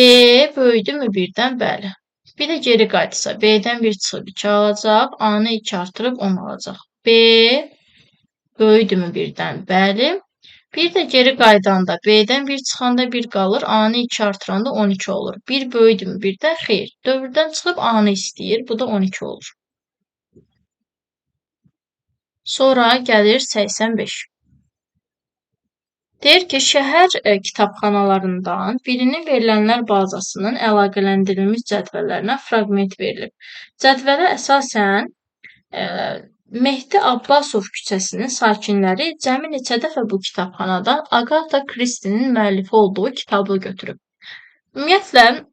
böyükdürmü 1-dən? Bəli. Bir də geri qayıtsa, B-dən 1 çıxıb 2 alacaq. A-nı 2 artırıb 10 alacaq. B böyükdürmü 1-dən? Bəli. Bir də geri qaydanda B-dən 1 çıxanda 1 qalır. A-nı 2 artıranda 12 olur. 1 böyükdürmü 1-dən? Xeyr. Dövrdən çıxıb A-nı istəyir. Bu da 12 olur. Sonra gəlir 85. Deyir ki, şəhər kitabxanalarından birinin verilənlər bazasının əlaqələndirilmiş cədvəllərinə fraqment verilib. Cədvələ əsasən Mehdi Abbasov küçəsinin sakinləri cəmi neçə dəfə bu kitabxanadan Agatha Christie'nin müəllifi olduğu kitabı götürüb. Ümumiyyətlə,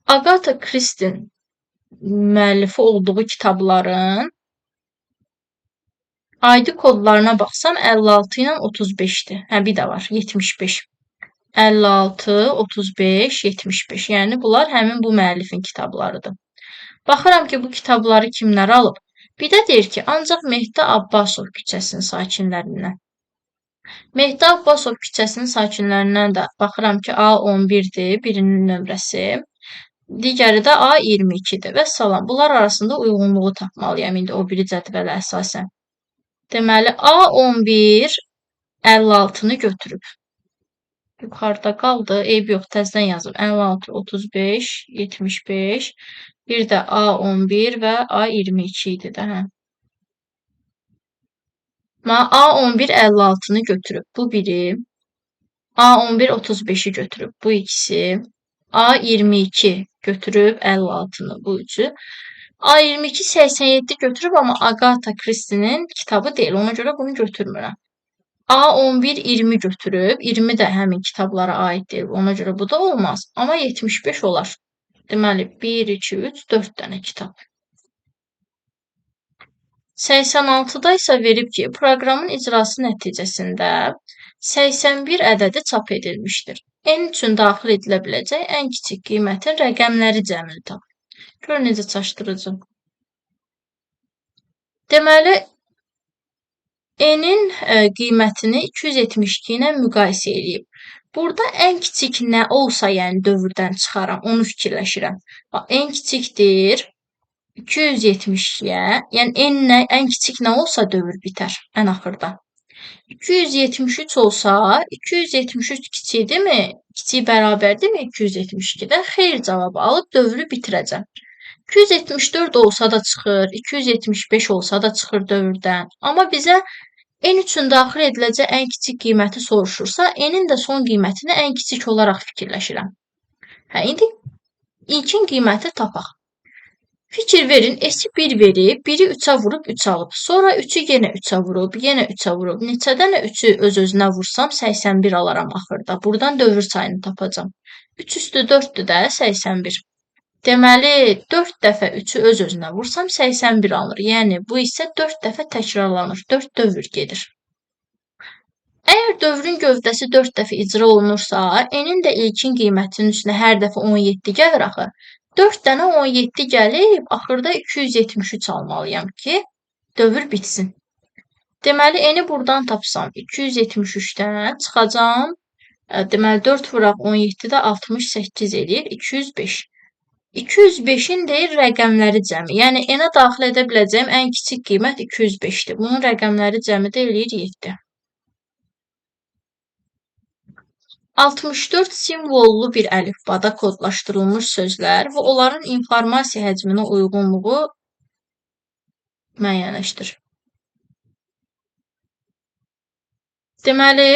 Agatha Christie'nin müəllifi olduğu kitabların ID kodlarına baxsam 56 ilə 35-dir. Hə, bir də var, 75. 56, 35, 75. Yəni bunlar həmin bu müəllifin kitablarıdır. Baxıram ki, bu kitabları kimlər alıb? Bir də deyir ki, ancaq Mehdi Abbasov küçəsinin sakinlərindən. Mehdi Abbasov küçəsinin sakinlərindən də baxıram ki, A11-dir, birinin nömrəsi. Digəri də A22-dir və salam. Bunlar arasında uyğunluğu tapmalıyam indi o biri cədvələ əsasən. Deməli, A11 56-nı götürüb. Yuxarıda qaldı. Eyb yox, təzədən yazıb. 56, 35, 75. Bir də A11 və A22 idi də. Hə. A11 56-nı götürüb. Bu biri. A11 35-i götürüb. Bu ikisi. A22 götürüb 56-nı. Bu üçü. A22 87 götürüb, amma Agatha Christie'nin kitabı deyil. Ona görə bunu götürmürəm. A11 20 götürüb. 20 də həmin kitablara aid deyil. Ona görə bu da olmaz. Amma 75 olar. Deməli, 1, 2, 3, 4 dənə kitab. 86-da isə verib ki, proqramın icrası nəticəsində 81 ədədi çap edilmişdir. N üçün daxil edilə biləcək ən kiçik qiymətin rəqəmləri cəmini tap. Gör necə çaşdırıcı. Deməli, N-in qiymətini 272 ilə müqayisə edib. Burada ən kiçik nə olsa, yəni dövrdən çıxaram, onu fikirləşirəm. N kiçikdir 272-yə, yəni ən kiçik nə olsa dövr bitər ən axırda. 273 olsa, 273 kiçikdirmi? Kiçik bərabərdirmi 272-də? Xeyr cavabı alıb dövrü bitirəcəm. 274 olsa da çıxır, 275 olsa da çıxır dövrdən. Amma bizə N üçün daxil ediləcək ən kiçik qiyməti soruşursa, N-in də son qiymətini ən kiçik olaraq fikirləşirəm. Hə, indi ilkin qiyməti tapaq. Fikir verin, S-i 1 verib, 1-i 3-ə vurub 3 alıb. Sonra 3-ü yenə 3-ə vurub, yenə 3-ə vurub. Neçə dənə 3-ü öz-özünə vursam 81 alaram axırda. Buradan dövr sayını tapacam. 3 üstü 4-dür də 81. Deməli, 4 dəfə 3-ü öz-özünə vursam 81 alınır. Yəni, bu isə 4 dəfə təkrarlanır. 4 dövr gedir. Əgər dövrün gövdəsi 4 dəfə icra olunursa, n-in də ilkin qiymətinin üstünə hər dəfə 17 gəlir axı. 4 dənə 17 gəlib, axırda 273 almalıyam ki, dövr bitsin. Deməli, n-i buradan tapsam 273-dən çıxacam. Deməli, 4 vuraq 17 də 68 eləyir, 205. 205-in deyir rəqəmləri cəmi. Yəni, n-ə daxil edə biləcəyim ən kiçik qiymət 205-dir. Bunun rəqəmləri cəmi də eləyir 7. 64 simvollu bir əlifbada kodlaşdırılmış sözlər və onların informasiya həcminə uyğunluğu müəyyənləşdir. Deməli,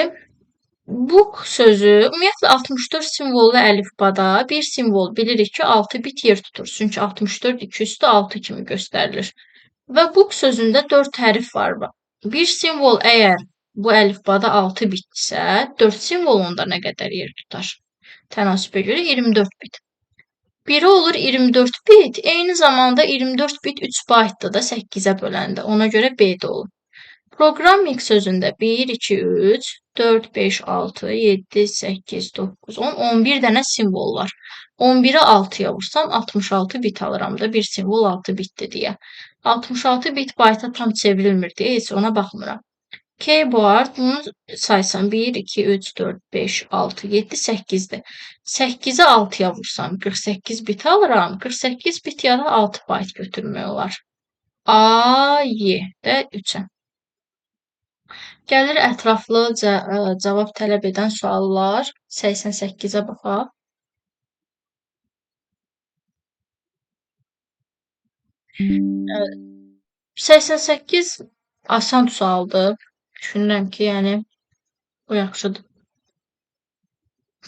book sözü ümumiyyətlə 64 simvollu əlifbada bir simvol bilirik ki, 6 bit yer tutur. Çünki 64 2 üstü 6 kimi göstərilir. Və book sözündə 4 hərf var. Bir simvol əgər bu əlifbada 6 bitsə, 4 simvol onda nə qədər yer tutar? Tənasübə görə 24 bit. Biri olur 24 bit, eyni zamanda 24 bit 3 baytdır da 8-ə böləndə. Ona görə B-də olur. Programming sözündə 1, 2, 3, 4, 5, 6, 7, 8, 9, 10, 11 dənə simvol var. 11-i 6-ya vursam 66 bit alıram da bir simvol 6 bitdir deyə. 66 bit bayta tam çevrilmir deyə heç ona baxmıram. Keyboard bunu saysam 1, 2, 3, 4, 5, 6, 7, 8-dir. 8-i 6-ya vursam 48 bit alıram. 48 bit ya da 6 bayt götürmək olar. A, Y də 3-ə. Gəlir ətraflı cavab tələb edən suallar. 88-ə baxaq. 88 asan sualdır. Düşünürəm ki, yəni bu yaxşıdır.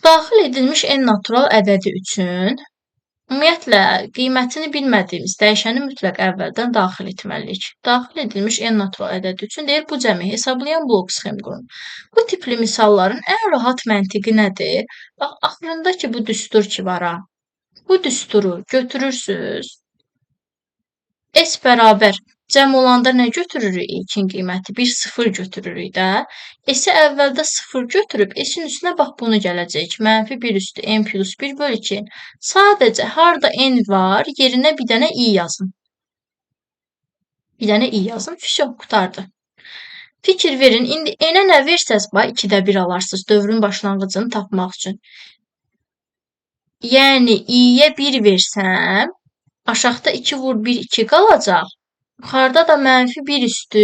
Daxil edilmiş en natural ədədi üçün ümumiyyətlə qiymətini bilmədiyimiz dəyişəni mütləq əvvəldən daxil etməliyik. Daxil edilmiş en natural ədədi üçün deyir bu cəmi hesablayan blok sxem qurun. Bu tipli misalların ən rahat məntiqi nədir? Bax, axırındakı bu düstur ki var ha. Bu düsturu götürürsünüz. S bərabər cəm olanda nə götürürük ilkin qiyməti? Bir 0 götürürük də. S-i əvvəldə 0 götürüb, S-in üstünə bax bunu gələcək. Mənfi 1 üstü n plus 1 bölü 2. Sadəcə harda n var, yerinə bir dənə i yazın. Bir dənə i yazın, fişo, qutardı. Fikir verin, indi n-ə nə versəz, 2-də 1 alarsınız dövrün başlanğıcını tapmaq üçün. Yəni, i-yə 1 versəm, aşağıda 2 vur 1, 2 qalacaq. Yuxarıda da mənfi 1 üstü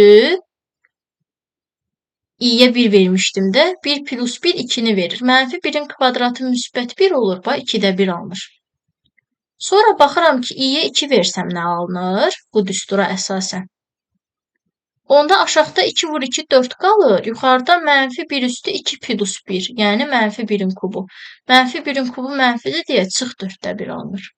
i-yə 1 vermişdim də. 1 plus 1, 2-ni verir. Mənfi 1-in kvadratı müsbət 1 olur. 2-də 1 alınır. Sonra baxıram ki, i-yə 2 versəm nə alınır? Bu düstura əsasən. Onda aşağıda 2 vur 2, 4 qalır. Yuxarıda mənfi 1 üstü 2 plus 1. Yəni mənfi 1-in kubu. Mənfi 1-in kubu mənfidir deyə çıx 4-də 1 alınır.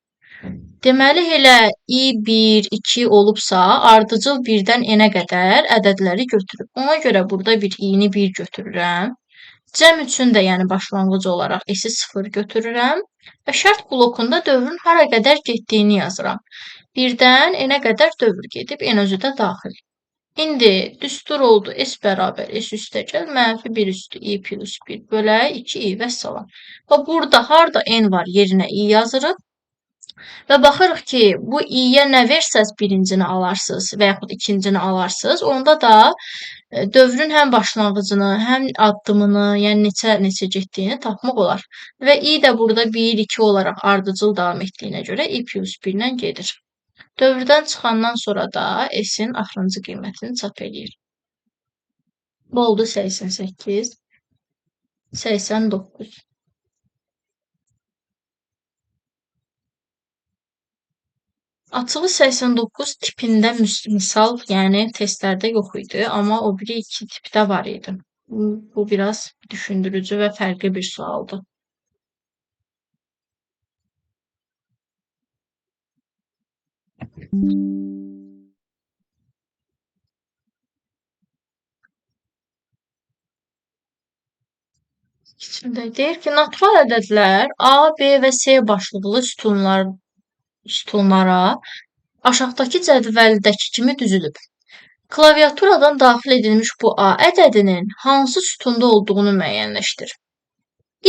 Deməli, elə i1, 2 olubsa, ardıcıl 1-dən n-ə qədər ədədləri götürüb. Ona görə burada bir i-ni 1 götürürəm. Cəm üçün də, yəni başlanğıc olaraq s-i 0 götürürəm. Və şərt blokunda dövrün hara qədər getdiyini yazıram. 1-dən n-ə qədər dövr gedib, n özü də daxil. İndi düstur oldu s bərabər s üstə gəl, mənfi 1 üstü i plus 1 bölə 2i və salam. Və burada harda n var yerinə i yazırıq. Və baxırıq ki, bu i-yə nə versəz birincini alarsınız və yaxud ikincini alarsınız. Onda da dövrün həm başlanğıcını, həm addımını, yəni neçə getdiyini tapmaq olar. Və i də burada 1, 2 olaraq ardıcıl davam etdiyinə görə i plus 1 ilə gedir. Dövrdən çıxandan sonra da s-in axırıncı qiymətini çap edir. Bu oldu 88, 89. Açığı 89 tipində misal, yəni testlərdə yox idi, amma o biri 2 tipdə var idi. Bu biraz düşündürücü və fərqli bir sualdır. Deyir ki, natural ədədlər A, B və C başlıqlı sütunlara aşağıdakı cədvəldəki kimi düzülüb. Klaviaturadan daxil edilmiş bu A ədədinin hansı sütunda olduğunu müəyyənləşdir.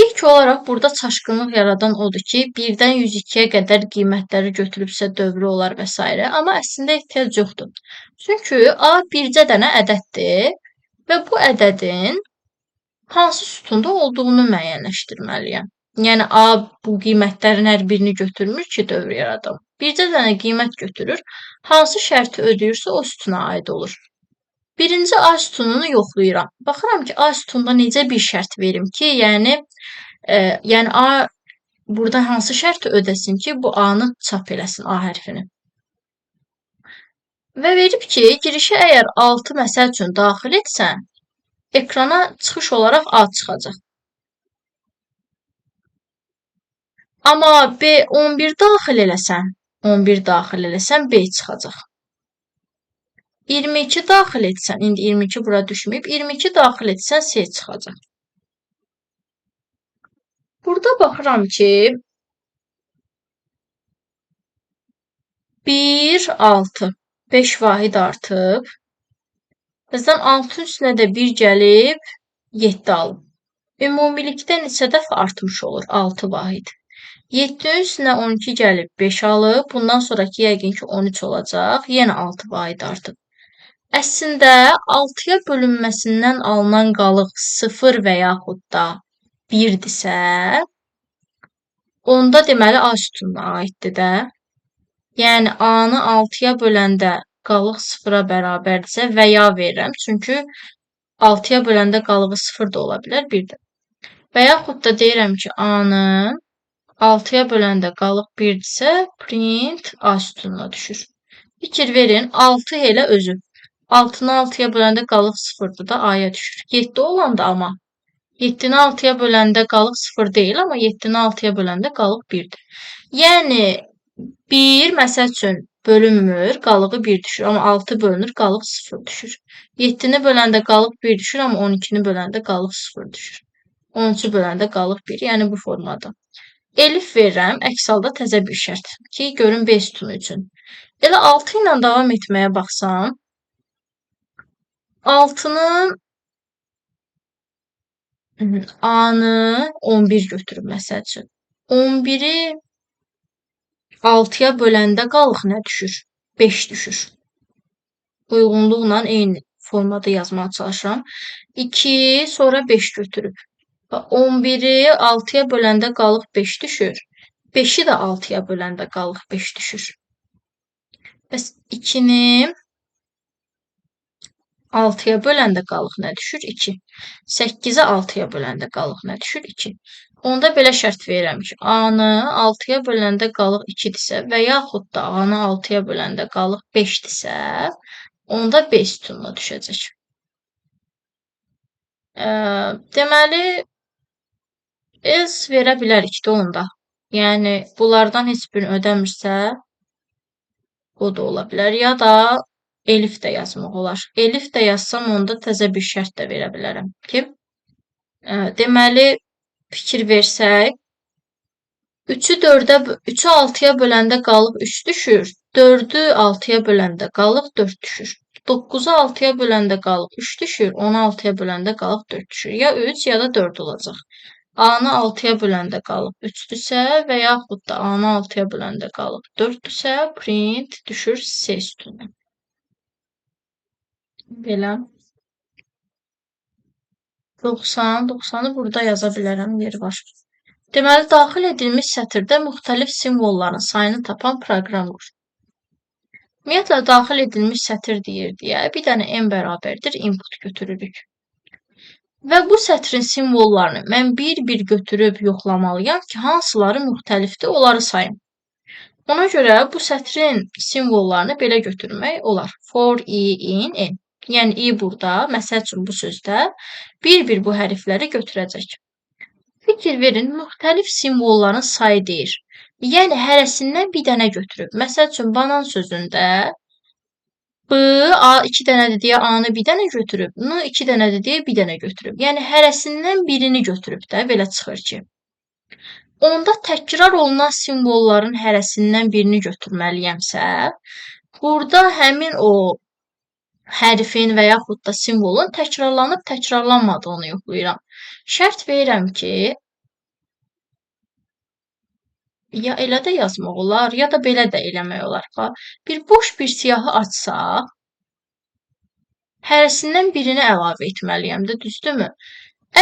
İlk olaraq burada çaşqınlıq yaradan odur ki, 1-dən 102-yə qədər qiymətləri götürübsə dövrü olar və s. Amma əslində ehtiyac yoxdur. Çünki A bircə dənə ədəddir və bu ədədin hansı sütunda olduğunu müəyyənləşdirməliyəm. Yəni A bu qiymətlərin hər birini götürmür ki, dövr yaradım. Bircə dənə qiymət götürür, hansı şərti ödəyirsə o sütuna aid olur. Birinci A sütununu yoxlayıram. Baxıram ki, A sütununda necə bir şərt verim ki, yəni A burada hansı şərti ödəsin ki, bu A-nı çap eləsin, A hərfini. Və verib ki, girişə əgər 6 məsəl üçün daxil etsən, ekrana çıxış olaraq A çıxacaq. Amma B11 daxil eləsən, B çıxacaq. 22 daxil etsən, indi 22 bura düşməyib, 22 daxil etsən, C çıxacaq. Burada baxıram ki, 1, 6, 5 vahid artıb. Bizdən 6-ın üstünə də 1 gəlib, 7 alıb. Ümumilikdə neçə dəfə artmış olur? 6 vahid. 7-nin üstünə 12 gəlib, 5 alıb. Bundan sonraki yəqin ki, 13 olacaq. Yenə 6 vahid artıb. Əslində, 6-ya bölünməsindən alınan qalıq 0 və yaxud da 1-dirsə, onda deməli A sütununa aiddir də. Yəni, A-nı 6-ya böləndə qalıq 0-a bərabərdirsə və ya verirəm. Çünki 6-ya böləndə qalığı 0 da ola bilər, 1 də. Və yaxud da deyirəm ki, A-nı 6-ya böləndə qalıq 1-dirsə, print A sütununa düşür. Fikir verin, 6 elə özü. 6-nı 6-ya böləndə qalıq 0-dır da A-ya düşür. 7 olanda amma 7-ni 6-ya böləndə qalıq 0 deyil, amma 7-ni 6-ya böləndə qalıq 1-dir. Yəni 1 məsəl üçün bölünmür, qalığı 1 düşür, amma 6 bölünür, qalıq 0 düşür. 7-ni böləndə qalıq 1 düşür, amma 12-ni böləndə qalıq 0 düşür. 13-ü böləndə qalıq 1, yəni bu formada. Elif verirəm, əks halda təzə bir şərt ki, görün B sütunu üçün. Elə 6 ilə davam etməyə baxsam, 6-nın A-nı 11 götürüb məsəl üçün. 11-i 6-ya böləndə qalıq nə düşür? 5 düşür. Uyğunluqla eyni formada yazmağa çalışıram. 2, sonra 5 götürüb. 11-i 6-ya böləndə qalıq 5 düşür. 5-i də 6-ya böləndə qalıq 5 düşür. Bəs 2-ni 6-ya böləndə qalıq nə düşür? 2. 8-i 6-ya böləndə qalıq nə düşür? 2. Onda belə şərt verirəm ki, A-nı 6-ya böləndə qalıq 2-dirsə və yaxud da A-nı 6-ya böləndə qalıq 5-dirsə, onda B sütununa düşəcək. Deməli, else verə bilərik də onda. Yəni, bunlardan heç birini ödəmirsə, o da ola bilər. Ya da elif də yazmaq olar. Elif də yazsam, onda təzə bir şərt də verə bilərəm ki, deməli, fikir versək, 3-ü 6-ya böləndə qalıq 3 düşür, 4-ü 6-ya böləndə qalıq 4 düşür. 9-u 6-ya böləndə qalıq 3 düşür, 10-u 6-ya böləndə qalıq 4 düşür. Ya 3, ya da 4 olacaq. A-nı 6-ya böləndə qalıq 3-dürsə və yaxud da A-nı 6-ya böləndə qalıq 4-dürsə, print düşür C sütunu. Belə. 90-90-ı burada yaza bilərəm, yer var. Deməli, daxil edilmiş sətirdə müxtəlif simvolların sayını tapan proqramdır. Ümumiyyətlə, daxil edilmiş sətir deyir deyə bir dənə n bərabərdir input götürürük. Və bu sətrin simvollarını mən bir-bir götürüb yoxlamalıyam ki, hansıları müxtəlifdir, onları sayım. Ona görə bu sətrin simvollarını belə götürmək olar. For, in, n. Yəni, i burada, məsəl üçün bu sözdə bir-bir bu hərfləri götürəcək. Fikir verin, müxtəlif simvolların sayı deyir. Yəni, hərəsindən bir dənə götürüb. Məsəl üçün, banan sözündə B, A 2 dənədir deyə A-nı bir dənə götürüb, N 2 dənədir deyə bir dənə götürüb. Yəni, hərəsindən birini götürüb də, belə çıxır ki. Onda təkrar olunan simvolların hərəsindən birini götürməliyəmsə, burada həmin o hərfin və yaxud da simvolun təkrarlanıb təkrarlanmadığını yoxlayıram. Şərt verirəm ki, ya elə də yazmaq olar, ya da belə də eləmək olar. Bir boş bir siyahı açsaq, hərəsindən birini əlavə etməliyəm də, düzdürmü?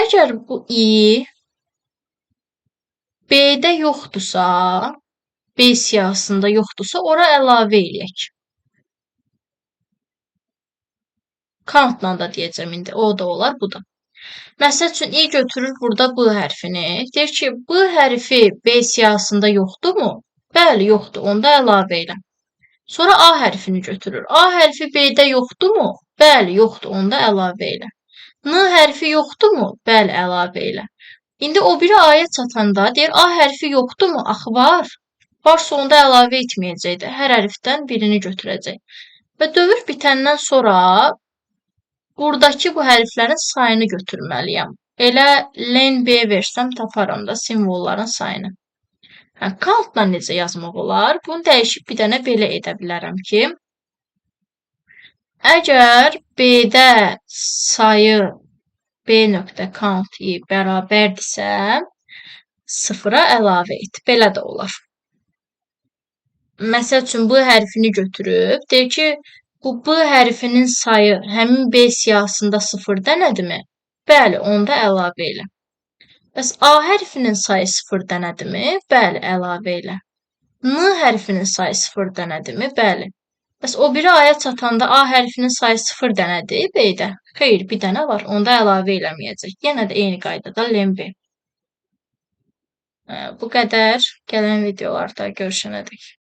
Əgər bu i B-də yoxdursa, B siyahısında yoxdursa, ora əlavə eləyək. Countla da deyəcəm indi, o da olar, bu da. Məsəl üçün, i götürür burada bu hərfini. Deyir ki, bu hərfi B siyahısında yoxdurmu? Bəli, yoxdur, onda əlavə elə. Sonra A hərfini götürür. A hərfi B-də yoxdurmu? Bəli, yoxdur, onda əlavə elə. N hərfi yoxdurmu? Bəli, əlavə elə. İndi o biri A-ya çatanda deyir, A hərfi yoxdurmu? Axı var. Varsa onda əlavə etməyəcək də. Hər hərfdən birini götürəcək. Və dövr bitəndən sonra buradakı bu hərflərin sayını götürməliyəm. Elə len B versəm taparam da simvolların sayını. Countla necə yazmaq olar? Bunu dəyişib bir dənə belə edə bilərəm ki, əgər B-də sayı B.count bərabərdirsə, sıfıra əlavə et. Belə də olar. Məsəl üçün, bu hərfini götürüb, deyir ki, bu B hərfinin sayı həmin B siyahısında 0 dənədirmi? Bəli, onda əlavə elə. Bəs A hərfinin sayı 0 dənədirmi? Bəli, əlavə elə. N hərfinin sayı 0 dənədirmi? Bəli. Bəs o biri A-ya çatanda A hərfinin sayı 0 dənədir B-də? Xeyr, bir dənə var, onda əlavə eləməyəcək. Yenə də eyni qaydada len B. Bu qədər. Gələn videolarda görüşənədək.